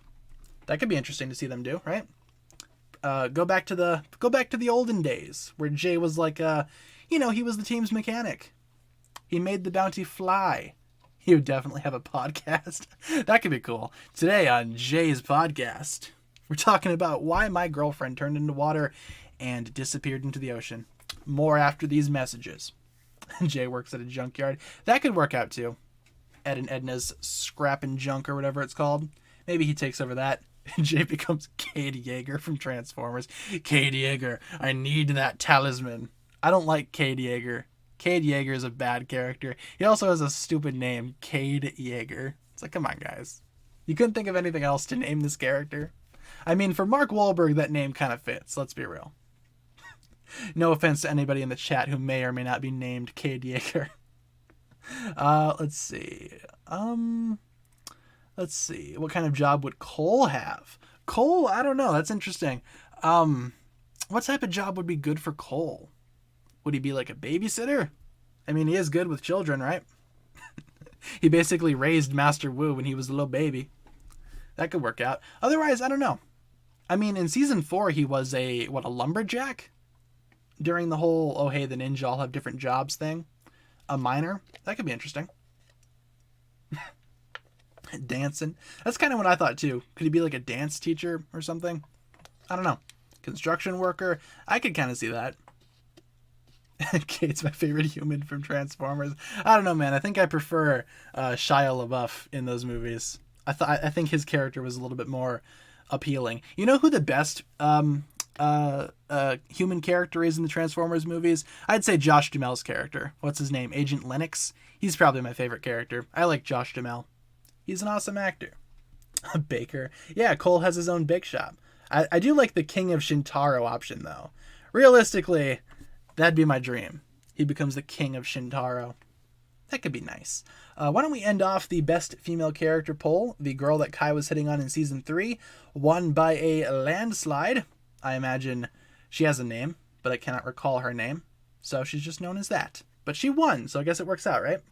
That could be interesting to see them do, right? Go back to the olden days where Jay was like, he was the team's mechanic. He made the bounty fly. He would definitely have a podcast. That could be cool. Today on Jay's podcast, we're talking about why my girlfriend turned into water and disappeared into the ocean. More after these messages. Jay works at a junkyard. That could work out too. Ed and Edna's scrap and junk or whatever it's called. Maybe he takes over that. Jay becomes Cade Yeager from Transformers. Cade Yeager, I need that talisman. I don't like Cade Yeager. Cade Yeager is a bad character. He also has a stupid name, Cade Yeager. It's like, come on, guys. You couldn't think of anything else to name this character? I mean, for Mark Wahlberg, that name kind of fits. Let's be real. No offense to anybody in the chat who may or may not be named Cade Yeager. Let's see. Let's see. What kind of job would Cole have? Cole, I don't know. That's interesting. What type of job would be good for Cole? Would he be like a babysitter? I mean, he is good with children, right? He basically raised Master Wu when he was a little baby. That could work out. Otherwise, I don't know. I mean, in season 4, he was a lumberjack? During the whole, oh, hey, the ninja all have different jobs thing. A miner. That could be interesting. Dancing. That's kind of what I thought, too. Could he be like a dance teacher or something? I don't know. Construction worker. I could kind of see that. Kate's my favorite human from Transformers. I don't know, man. I think I prefer Shia LaBeouf in those movies. I think his character was a little bit more appealing. You know who the best human character is in the Transformers movies? I'd say Josh Duhamel's character. What's his name? Agent Lennox. He's probably my favorite character. I like Josh Duhamel. He's an awesome actor. A baker. Yeah, Cole has his own bake shop. I do like the King of Shintaro option, though. Realistically, that'd be my dream. He becomes the King of Shintaro. That could be nice. Why don't we end off the best female character poll? The girl that Kai was hitting on in season 3 won by a landslide. I imagine she has a name, but I cannot recall her name. So she's just known as that. But she won, so I guess it works out, right?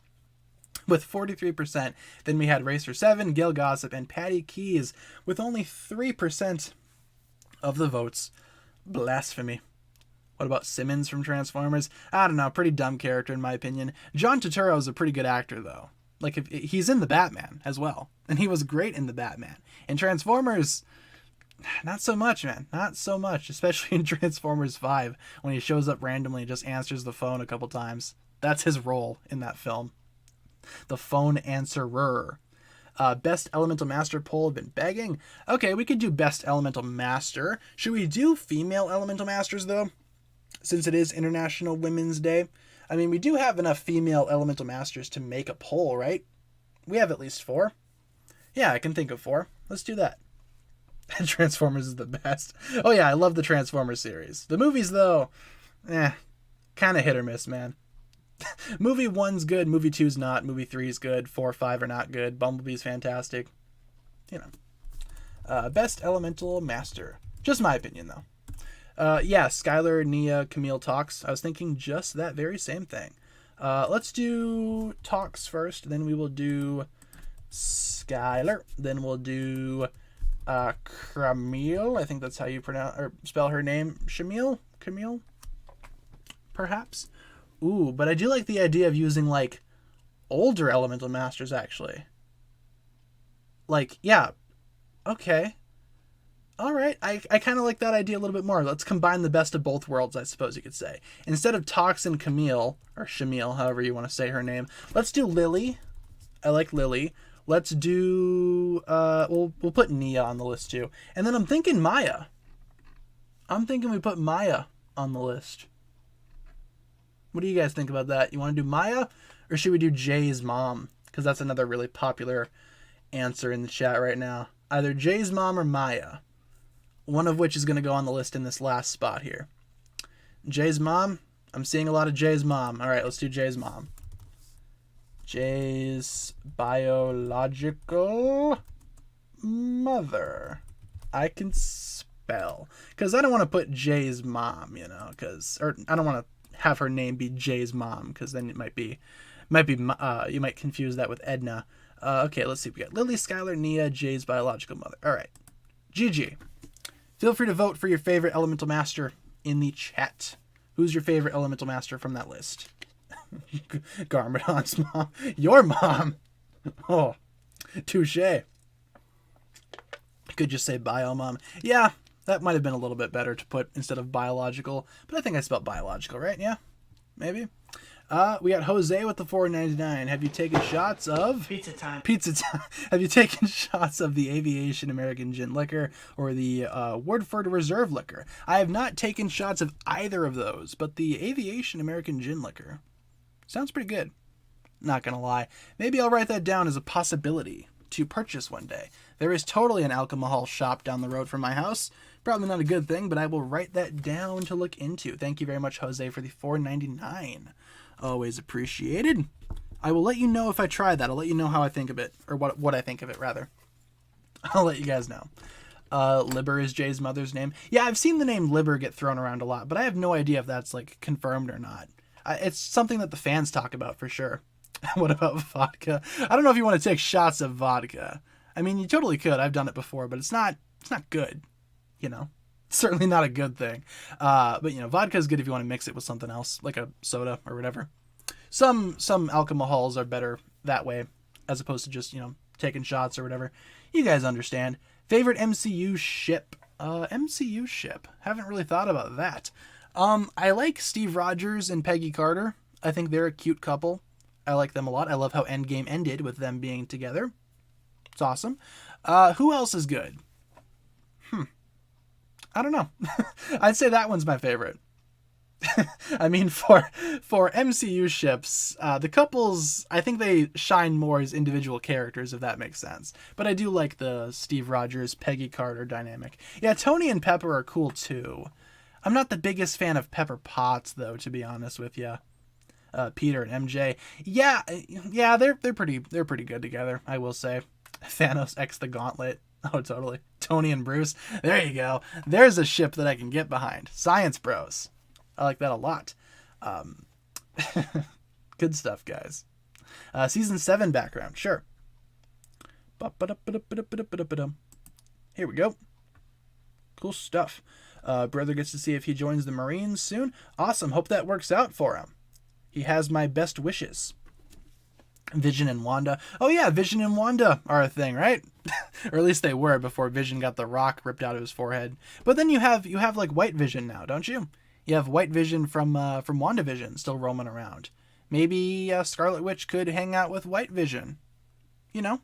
With 43%. Then we had Racer 7, Gil Gossip, and Patty Keys with only 3% of the votes. Blasphemy. What about Simmons from Transformers? I don't know, pretty dumb character in my opinion. John Turturro is a pretty good actor though. Like if he's in the Batman as well, and he was great in the Batman. In Transformers, not so much, man. Not so much, especially in Transformers 5 when he shows up randomly and just answers the phone a couple times. That's his role in that film. The phone answerer. Best Elemental Master poll have been begging. Okay, we could do Best Elemental Master. Should we do female Elemental Masters though? Since it is International Women's Day. I mean, we do have enough female Elemental Masters to make a poll, right? We have at least 4. Yeah, I can think of 4. Let's do that. Transformers is the best. Oh yeah, I love the Transformers series. The movies though, kind of hit or miss, man. Movie 1's good, movie 2's not, movie 3's good, 4, 5 are not good, Bumblebee's fantastic. You know. Best Elemental Master. Just my opinion though. Yeah, Skylar, Nia, Camille, Tox. I was thinking just that very same thing. Let's do Tox first, then we will do Skylar, then we'll do Camille. I think that's how you pronounce or spell her name. Camille, perhaps. Ooh, but I do like the idea of using like older Elemental Masters actually. Like, yeah, okay. All right, I kind of like that idea a little bit more. Let's combine the best of both worlds, I suppose you could say. Instead of Tox and Camille, or Shamil, however you want to say her name, let's do Lily. I like Lily. Let's do, we'll put Nia on the list too. And then I'm thinking Maya. I'm thinking we put Maya on the list. What do you guys think about that? You want to do Maya, or should we do Jay's mom? Because that's another really popular answer in the chat right now. Either Jay's mom or Maya. One of which is going to go on the list in this last spot here. Jay's mom. I'm seeing a lot of Jay's mom. All right, let's do Jay's mom. Jay's biological mother. I can spell. Because I don't want to put Jay's mom, you know, or I don't want to have her name be Jay's mom, because then it might be you might confuse that with Edna. Okay, let's see. We got Lily, Skylar, Nia, Jay's biological mother. All right. GG. Feel free to vote for your favorite Elemental Master in the chat. Who's your favorite Elemental Master from that list? Garmadon's mom. Your mom. Oh, touche. Could just say bio mom. Yeah, that might have been a little bit better to put instead of biological, but I think I spelled biological, right? Yeah, maybe. We got Jose with the $4.99. Have you taken shots of pizza time? Have you taken shots of the Aviation American Gin Liquor or the Woodford Reserve Liquor? I have not taken shots of either of those, but the Aviation American Gin Liquor sounds pretty good. Not gonna lie. Maybe I'll write that down as a possibility to purchase one day. There is totally an alcohol shop down the road from my house. Probably not a good thing, but I will write that down to look into. Thank you very much, Jose, for the $4.99. Always appreciated. I will let you know if I try that. I'll let you know how I think of it, or what I think of it, rather. I'll let you guys know. Liber is Jay's mother's name. Yeah, I've seen the name Liber get thrown around a lot, but I have no idea if that's, like, confirmed or not. It's something that the fans talk about for sure. What about vodka? I don't know if you want to take shots of vodka. I mean, you totally could. I've done it before, but it's not good, you know? It's certainly not a good thing. But, you know, vodka is good if you want to mix it with something else, like a soda or whatever. Some alcohols are better that way, as opposed to just, you know, taking shots or whatever. You guys understand. Favorite MCU ship? MCU ship. Haven't really thought about that. I like Steve Rogers and Peggy Carter. I think they're a cute couple. I like them a lot. I love how Endgame ended with them being together. It's awesome. Who else is good? I don't know. I'd say that one's my favorite. I mean, for MCU ships, the couples, I think they shine more as individual characters, if that makes sense. But I do like the Steve Rogers, Peggy Carter dynamic. Yeah, Tony and Pepper are cool too. I'm not the biggest fan of Pepper Potts, though, to be honest with you. Peter and MJ. Yeah, they're pretty good together, I will say. Thanos X the Gauntlet. Oh, totally. Tony and Bruce. There you go. There's a ship that I can get behind. Science Bros. I like that a lot. Good stuff, guys. Season 7 background. Sure. Here we go. Cool stuff. Brother gets to see if he joins the Marines soon. Awesome. Hope that works out for him. He has my best wishes. Vision and Wanda. Oh yeah, Vision and Wanda are a thing, right? Or at least they were before Vision got the rock ripped out of his forehead. But then you have like White Vision now, don't you? You have White Vision from WandaVision still roaming around. Maybe Scarlet Witch could hang out with White Vision. You know?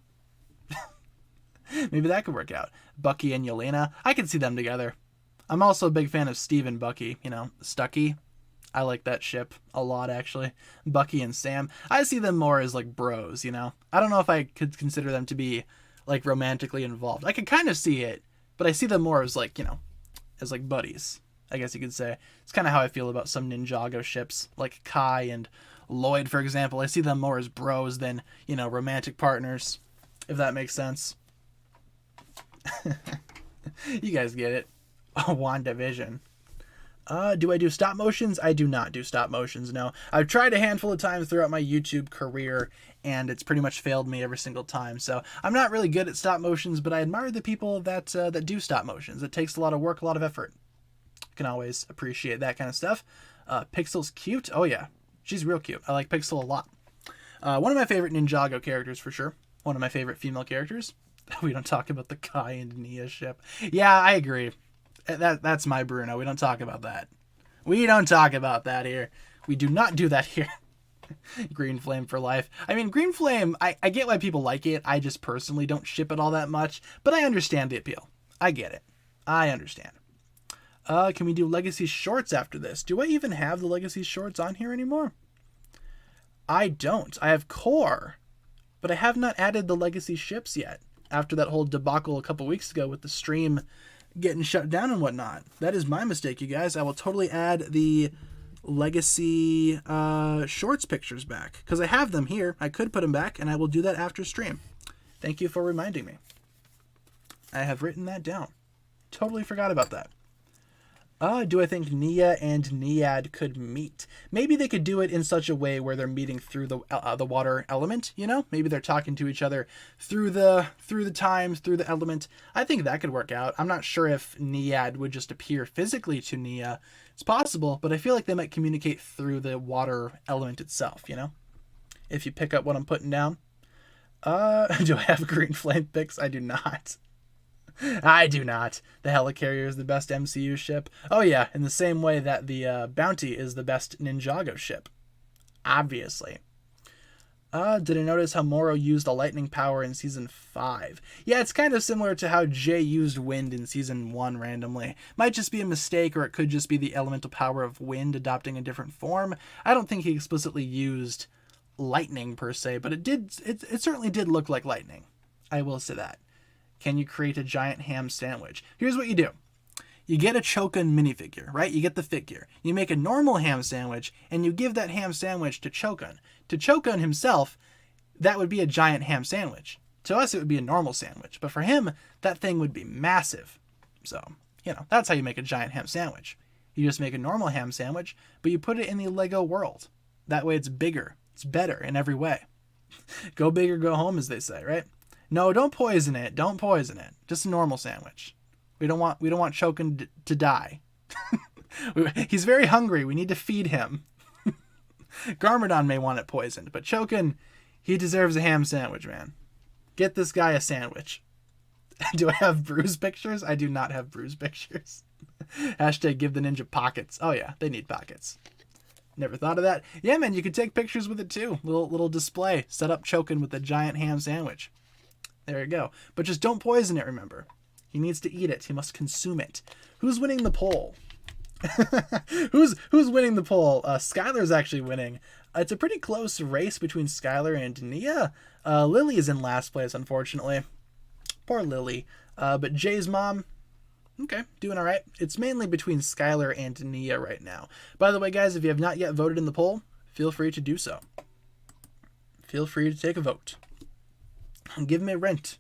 Maybe that could work out. Bucky and Yelena. I could see them together. I'm also a big fan of Steve and Bucky, you know, Stucky. I like that ship a lot, actually. Bucky and Sam. I see them more as, like, bros, you know? I don't know if I could consider them to be, like, romantically involved. I could kind of see it, but I see them more as, like, you know, as, like, buddies, I guess you could say. It's kind of how I feel about some Ninjago ships, like Kai and Lloyd, for example. I see them more as bros than, you know, romantic partners, if that makes sense. You guys get it. WandaVision. Do I do stop motions? I do not do stop motions, no. I've tried a handful of times throughout my YouTube career, and it's pretty much failed me every single time. So I'm not really good at stop motions, but I admire the people that do stop motions. It takes a lot of work, a lot of effort. Can always appreciate that kind of stuff. Pixel's cute. Oh yeah, she's real cute. I like Pixel a lot. One of my favorite Ninjago characters for sure. One of my favorite female characters. We don't talk about the Kai and Nia ship. Yeah, I agree. That's my Bruno. We don't talk about that. We don't talk about that here. We do not do that here. Green Flame for life. I mean, Green Flame, I get why people like it. I just personally don't ship it all that much, but I understand the appeal. I get it. I understand. Can we do Legacy Shorts after this? Do I even have the Legacy Shorts on here anymore? I don't. I have Core, but I have not added the Legacy ships yet after that whole debacle a couple weeks ago with the stream getting shut down and whatnot. That is my mistake, you guys. I will totally add the Legacy Shorts pictures back because I have them here. I could put them back, and I will do that after stream. Thank you for reminding me. I have written that down. Totally forgot about that. Do I think Nia and Niad could meet? Maybe they could do it in such a way where they're meeting through the water element, you know? Maybe they're talking to each other through the times, through the element. I think that could work out. I'm not sure if Niad would just appear physically to Nia. It's possible, but I feel like they might communicate through the water element itself, you know? If you pick up what I'm putting down. Do I have Green Flame pics? I do not. I do not. The Helicarrier is the best MCU ship. Oh yeah, in the same way that the Bounty is the best Ninjago ship. Obviously. Did I notice how Moro used a lightning power in Season 5? Yeah, it's kind of similar to how Jay used wind in Season 1 randomly. Might just be a mistake, or it could just be the elemental power of wind adopting a different form. I don't think he explicitly used lightning per se, but it certainly did look like lightning. I will say that. Can you create a giant ham sandwich? Here's what you do. You get a Chokin minifigure, right? You get the figure. You make a normal ham sandwich, and you give that ham sandwich to Chokin. To Chokin himself, that would be a giant ham sandwich. To us, it would be a normal sandwich. But for him, that thing would be massive. So, that's how you make a giant ham sandwich. You just make a normal ham sandwich, but you put it in the Lego world. That way it's bigger. It's better in every way. Go big or go home, as they say, right? No, don't poison it. Don't poison it. Just a normal sandwich. We don't want Chokin to die. He's very hungry. We need to feed him. Garmadon may want it poisoned, but Chokin, he deserves a ham sandwich, man. Get this guy a sandwich. Do I have bruise pictures? I do not have bruise pictures. Hashtag give the ninja pockets. Oh yeah, they need pockets. Never thought of that. Yeah, man, you could take pictures with it too. Little display. Set up Chokin with a giant ham sandwich. There you go. But just don't poison it, remember. He needs to eat it. He must consume it. Who's winning the poll? Who's winning the poll? Skylar's actually winning. It's a pretty close race between Skylar and Nia. Lily is in last place, unfortunately. Poor Lily. But Jay's mom, okay, doing all right. It's mainly between Skylar and Nia right now. By the way, guys, if you have not yet voted in the poll, feel free to do so. Feel free to take a vote. Give me rent.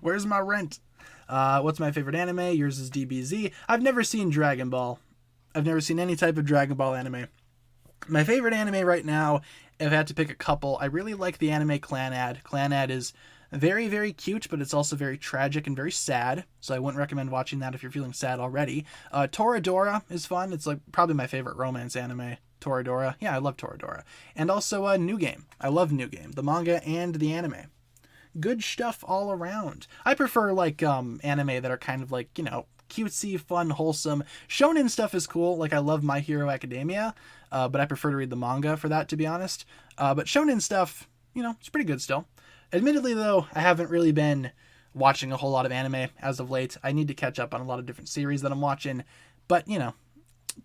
Where's my rent? What's my favorite anime? Yours is DBZ. I've never seen Dragon Ball. I've never seen any type of Dragon Ball anime. My favorite anime right now, if I had to pick a couple, I really like the anime Clanad. Clanad is very, very cute, but it's also very tragic and very sad. So I wouldn't recommend watching that if you're feeling sad already. Toradora is fun. It's like probably my favorite romance anime. Toradora. Yeah, I love Toradora. And also New Game. I love New Game, the manga and the anime. Good stuff all around. I prefer like anime that are kind of like, cutesy, fun, wholesome. Shonen stuff is cool. Like I love My Hero Academia, but I prefer to read the manga for that, to be honest. But shonen stuff, it's pretty good still. Admittedly, though, I haven't really been watching a whole lot of anime as of late. I need to catch up on a lot of different series that I'm watching, but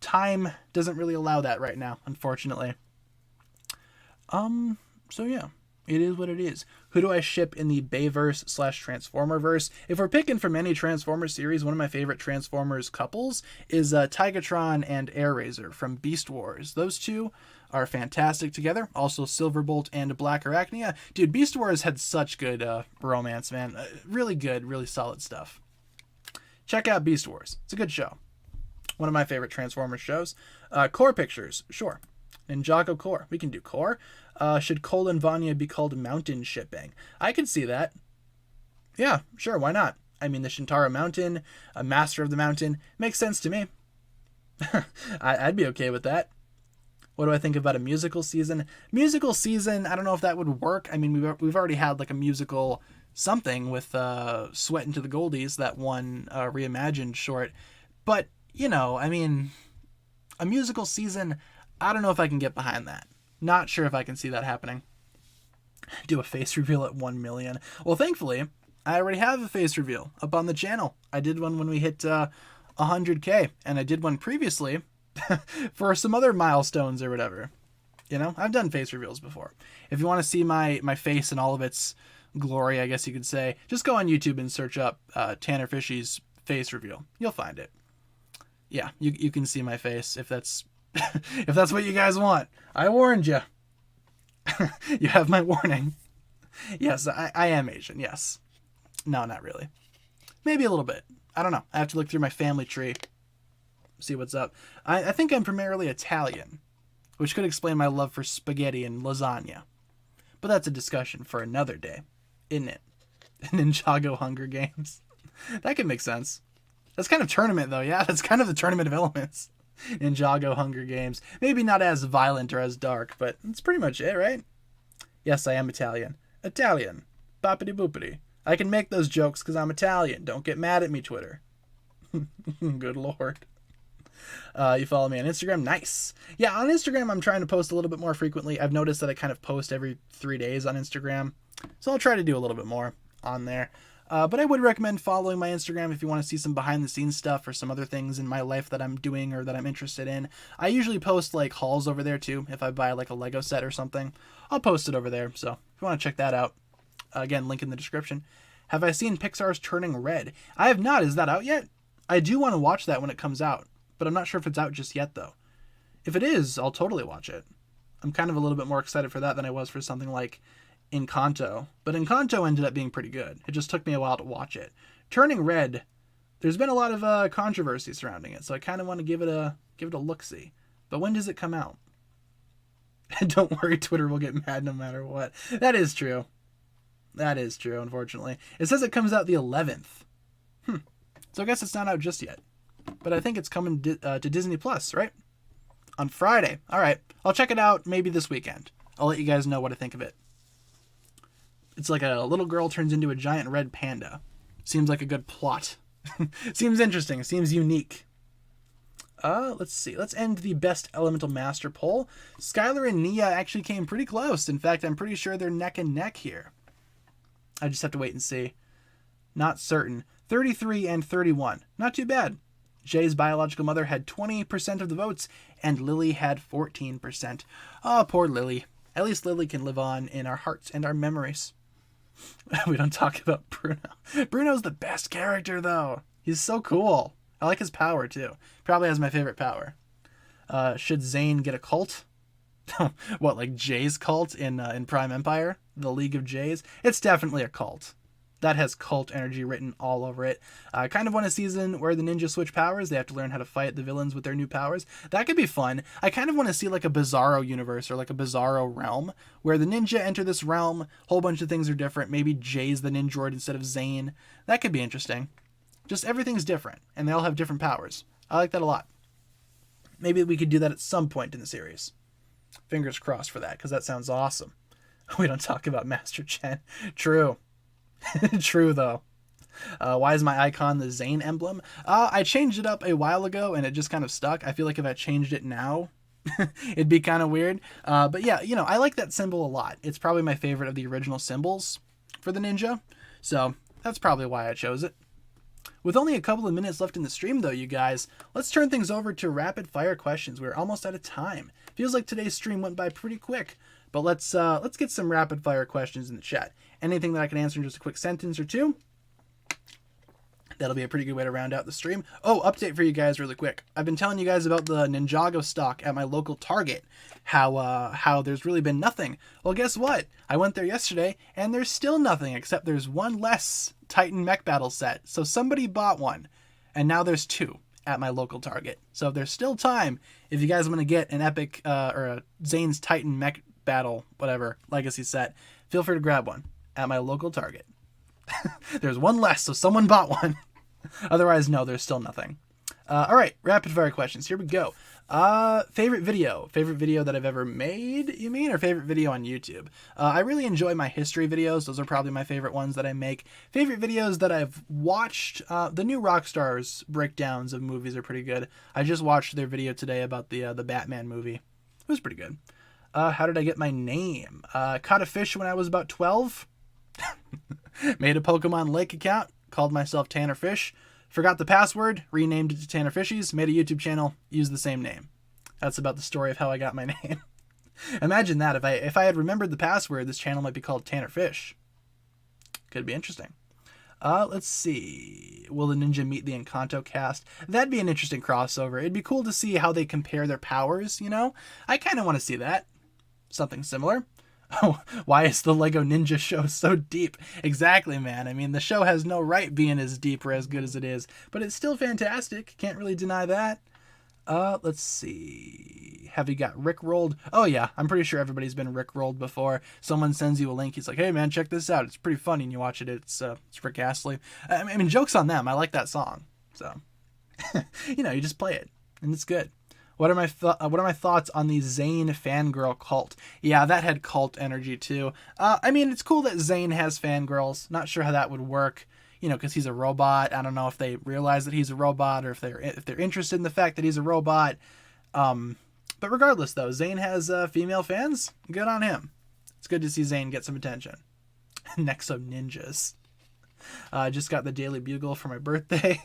time doesn't really allow that right now, unfortunately. So yeah. It is what it is. Who do I ship in the Bayverse/Transformerverse? If we're picking from any Transformers series, one of my favorite Transformers couples is Tigatron and Airazor from Beast Wars. Those two are fantastic together. Also Silverbolt and Black Arachnia. Dude, Beast Wars had such good romance, man. Really good, really solid stuff. Check out Beast Wars. It's a good show. One of my favorite Transformers shows. Core Pictures, sure. Ninjago Core. We can do Core. Should Cole and Vanya be called mountain shipping? I could see that. Yeah, sure, why not? I mean, the Shintaro Mountain, a Master of the Mountain, makes sense to me. I'd be okay with that. What do I think about a musical season? Musical season, I don't know if that would work. I mean, we've already had like a musical something with Sweat into the Goldies, that one reimagined short. But, I mean, a musical season, I don't know if I can get behind that. Not sure if I can see that happening. Do a face reveal at 1 million. Well, thankfully, I already have a face reveal up on the channel. I did one when we hit 100K, and I did one previously for some other milestones or whatever. I've done face reveals before. If you want to see my face in all of its glory, I guess you could say, just go on YouTube and search up TannerFishies face reveal. You'll find it. Yeah, you can see my face if that's if that's what you guys want. I warned you. You have my warning. Yes, I am Asian, yes. No, not really. Maybe a little bit. I don't know. I have to look through my family tree. See what's up. I think I'm primarily Italian, which could explain my love for spaghetti and lasagna. But that's a discussion for another day, isn't it? Ninjago Hunger Games. That could make sense. That's kind of tournament, though, yeah? That's kind of the tournament of elements. Ninjago Hunger Games. Maybe not as violent or as dark, but that's pretty much it, right? Yes, I am Italian. Italian. Boppity boopity. I can make those jokes because I'm Italian. Don't get mad at me, Twitter. Good lord. You follow me on Instagram? Nice. Yeah, on Instagram, I'm trying to post a little bit more frequently. I've noticed that I kind of post every 3 days on Instagram, so I'll try to do a little bit more on there. But I would recommend following my Instagram if you want to see some behind-the-scenes stuff or some other things in my life that I'm doing or that I'm interested in. I usually post, like, hauls over there, too. If I buy, like, a Lego set or something, I'll post it over there. So if you want to check that out, Again, link in the description. Have I seen Pixar's Turning Red? I have not. Is that out yet? I do want to watch that when it comes out, but I'm not sure if it's out just yet, though. If it is, I'll totally watch it. I'm kind of a little bit more excited for that than I was for something like Encanto. But Encanto ended up being pretty good. It just took me a while to watch it. Turning Red, there's been a lot of controversy surrounding it, so I kind of want to give it a look-see. But when does it come out? Don't worry, Twitter will get mad no matter what. That is true. That is true, unfortunately. It says it comes out the 11th. So I guess it's not out just yet. But I think it's coming to Disney Plus, right? On Friday. All right. I'll check it out maybe this weekend. I'll let you guys know what I think of it. It's like a little girl turns into a giant red panda. Seems like a good plot. Seems interesting. Seems unique. Let's see. Let's end the best elemental master poll. Skylar and Nia actually came pretty close. In fact, I'm pretty sure they're neck and neck here. I just have to wait and see. Not certain. 33 and 31. Not too bad. Jay's biological mother had 20% of the votes, and Lily had 14%. Oh, poor Lily. At least Lily can live on in our hearts and our memories. We don't talk about Bruno. Bruno's the best character, though. He's so cool. I like his power, too. Probably has my favorite power. Should Zane get a cult? What, like Jay's cult in Prime Empire? The League of Jays? It's definitely a cult. That has cult energy written all over it. I kind of want a season where the ninja switch powers. They have to learn how to fight the villains with their new powers. That could be fun. I kind of want to see like a Bizarro universe or like a Bizarro realm where the ninja enter this realm. Whole bunch of things are different. Maybe Jay's the Ninjroid instead of Zane. That could be interesting. Just everything's different and they all have different powers. I like that a lot. Maybe we could do that at some point in the series. Fingers crossed for that because that sounds awesome. We don't talk about Master Chen. True. True, though. Why is my icon the Zane emblem? I changed it up a while ago, and it just kind of stuck. I feel like if I changed it now, it'd be kind of weird. But yeah, you know, I like that symbol a lot. It's probably my favorite of the original symbols for the ninja. So that's probably why I chose it. With only a couple of minutes left in the stream, though, you guys, let's turn things over to rapid-fire questions. We're almost out of time. Feels like today's stream went by pretty quick. But let's get some rapid-fire questions in the chat. Anything that I can answer in just a quick sentence or two. That'll be a pretty good way to round out the stream. Oh, update for you guys really quick. I've been telling you guys about the Ninjago stock at my local Target. How there's really been nothing. Well, guess what? I went there yesterday, and there's still nothing, except there's one less Titan mech battle set. So somebody bought one, and now there's two at my local Target. So if there's still time, if you guys want to get an epic, or a Zane's Titan mech battle, whatever, legacy set, feel free to grab one at my local Target. There's one less, so someone bought one. Otherwise, no, there's still nothing. All right, rapid fire questions. Here we go. Favorite video that I've ever made, you mean, or favorite video on YouTube? I really enjoy my history videos. Those are probably my favorite ones that I make. Favorite videos that I've watched, the new Rockstars breakdowns of movies are pretty good. I just watched their video today about the Batman movie. It was pretty good. How did I get my name? Caught a fish when I was about 12. Made a Pokemon Lake account. Called myself TannerFish. Forgot the password. Renamed it to TannerFishies. Made a YouTube channel. Used the same name. That's about the story of how I got my name. Imagine that. If I had remembered the password, this channel might be called TannerFish. Could be interesting. Let's see. Will the ninja meet the Encanto cast? That'd be an interesting crossover. It'd be cool to see how they compare their powers, you know? I kind of want to see that. Something similar. Oh, why is the Lego Ninja show so deep? Exactly, man. I mean, the show has no right being as deep or as good as it is, but it's still fantastic. Can't really deny that. Let's see. Have you got Rickrolled? Oh, yeah. I'm pretty sure everybody's been Rickrolled before. Someone sends you a link. He's like, hey, man, check this out. It's pretty funny. And you watch it. It's Rick Astley. I mean, joke's on them. I like that song. So, you know, you just play it, and it's good. What are my thoughts on the Zane fangirl cult? Yeah, that had cult energy too. I mean, it's cool that Zane has fangirls. Not sure how that would work, you know, because he's a robot. I don't know if they realize that he's a robot or if they're interested in the fact that he's a robot. But regardless, though, Zane has female fans. Good on him. It's good to see Zane get some attention. Nexo Ninjas. I just got the Daily Bugle for my birthday.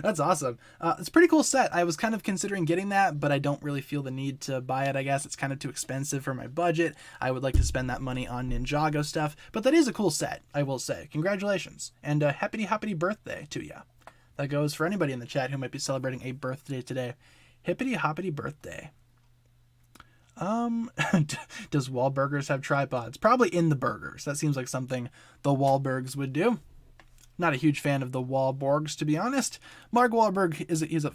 That's awesome. It's a pretty cool set. I was kind of considering getting that, but I don't really feel the need to buy it, I guess. It's kind of too expensive for my budget. I would like to spend that money on Ninjago stuff, but that is a cool set, I will say. Congratulations, and happity hoppity birthday to ya. That goes for anybody in the chat who might be celebrating a birthday today. Hippity hoppity birthday. Does Wahlburgers have tripods? Probably in the burgers. That seems like something the Wahlbergs would do. Not a huge fan of the Wahlborgs, to be honest. Mark Wahlberg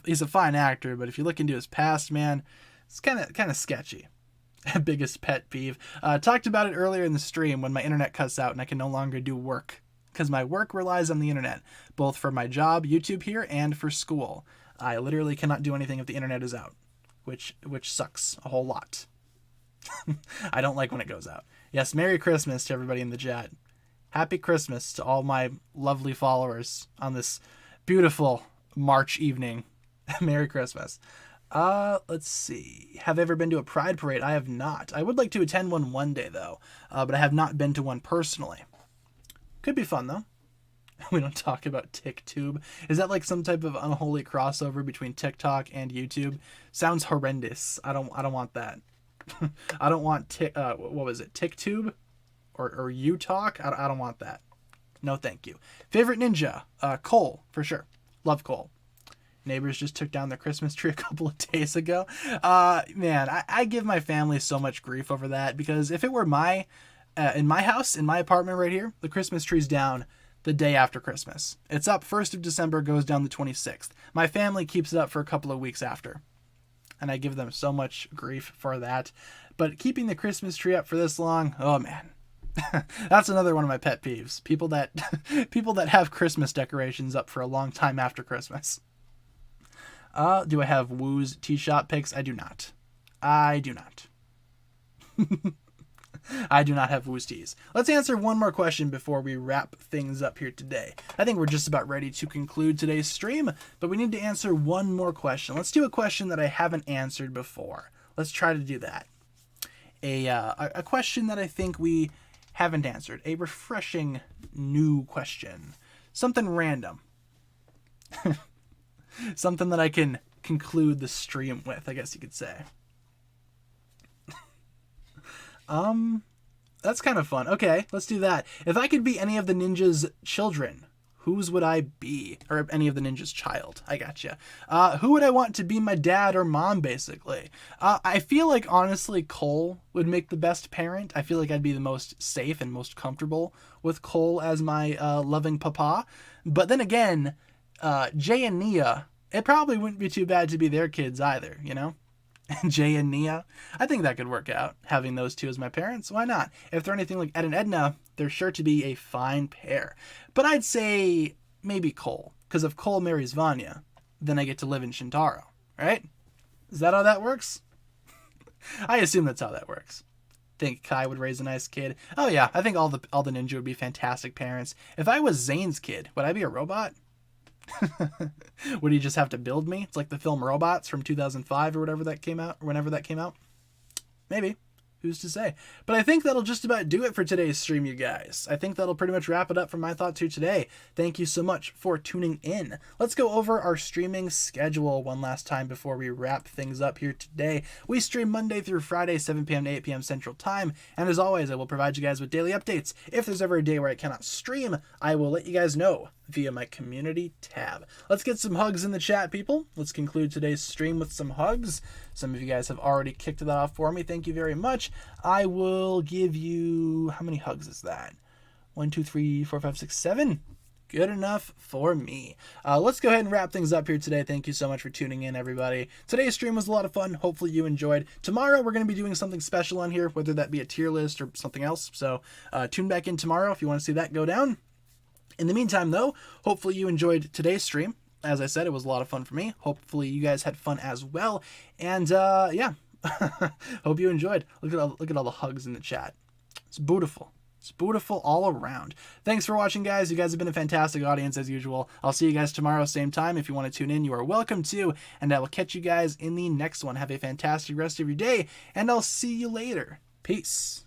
he's a fine actor, but if you look into his past, man, it's kind of sketchy. Biggest pet peeve. Talked about it earlier in the stream when my internet cuts out and I can no longer do work because my work relies on the internet, both for my job, YouTube here, and for school. I literally cannot do anything if the internet is out, which sucks a whole lot. I don't like when it goes out. Yes, Merry Christmas to everybody in the chat. Happy Christmas to all my lovely followers on this beautiful March evening. Merry Christmas. Let's see. Have I ever been to a Pride Parade? I have not. I would like to attend one day, though, but I have not been to one personally. Could be fun, though. We don't talk about TikTube. Is that like some type of unholy crossover between TikTok and YouTube? Sounds horrendous. I don't want that. I don't want what was it? TikTube or YouTalk? I don't want that. No, thank you. Favorite ninja? Cole, for sure. Love Cole. Neighbors just took down their Christmas tree a couple of days ago. Man, I give my family so much grief over that because if it were in my house, in my apartment right here, the Christmas tree's down the day after Christmas. It's up 1st of December, goes down the 26th. My family keeps it up for a couple of weeks after. And I give them so much grief for that. But keeping the Christmas tree up for this long, oh man. That's another one of my pet peeves. People that have Christmas decorations up for a long time after Christmas. Do I have Woo's tea shop picks? I do not. I do not. I do not have Woo's teas. Let's answer one more question before we wrap things up here today. I think we're just about ready to conclude today's stream, but we need to answer one more question. Let's do a question that I haven't answered before. Let's try to do that. A question that I think we haven't answered. A refreshing new question. Something random. Something that I can conclude the stream with, I guess you could say. That's kind of fun. Okay, let's do that. If I could be any of the ninja's children, whose would I be? Or any of the ninja's child. I gotcha. Who would I want to be my dad or mom, basically? I feel like, honestly, Cole would make the best parent. I feel like I'd be the most safe and most comfortable with Cole as my loving papa. But then again, Jay and Nia, it probably wouldn't be too bad to be their kids either, you know? Jay and Nia. I think that could work out, having those two as my parents. Why not? If they're anything like Ed and Edna, they're sure to be a fine pair. But I'd say maybe Cole, because if Cole marries Vanya, then I get to live in Shintaro, right? Is that how that works? I assume that's how that works. Think Kai would raise a nice kid. Oh yeah, I think all the ninja would be fantastic parents. If I was Zane's kid, would I be a robot? Would he just have to build me? It's like the film Robots from 2005 or whatever that came out, or whenever that came out. Maybe. Who's to say? But I think that'll just about do it for today's stream, you guys. I think that'll pretty much wrap it up for my thoughts here today. Thank you so much for tuning in. Let's go over our streaming schedule one last time before we wrap things up here today. We stream Monday through Friday, 7 p.m. to 8 p.m. Central Time. And as always, I will provide you guys with daily updates. If there's ever a day where I cannot stream, I will let you guys know via my community tab. Let's get some hugs in the chat, people. Let's conclude today's stream with some hugs. Some of you guys have already kicked that off for me. Thank you very much. I will give you, how many hugs is that? 1, 2, 3, 4, 5, 6, 7. Good enough for me. Let's go ahead and wrap things up here today. Thank you so much for tuning in, everybody. Today's stream was a lot of fun. Hopefully you enjoyed. Tomorrow we're going to be doing something special on here, whether that be a tier list or something else. So tune back in tomorrow if you want to see that go down. In the meantime, though, hopefully you enjoyed today's stream. As I said, it was a lot of fun for me. Hopefully you guys had fun as well. And yeah, hope you enjoyed. Look at all the hugs in the chat. It's beautiful. It's beautiful all around. Thanks for watching, guys. You guys have been a fantastic audience as usual. I'll see you guys tomorrow, same time. If you want to tune in, you are welcome to. And I will catch you guys in the next one. Have a fantastic rest of your day, and I'll see you later. Peace.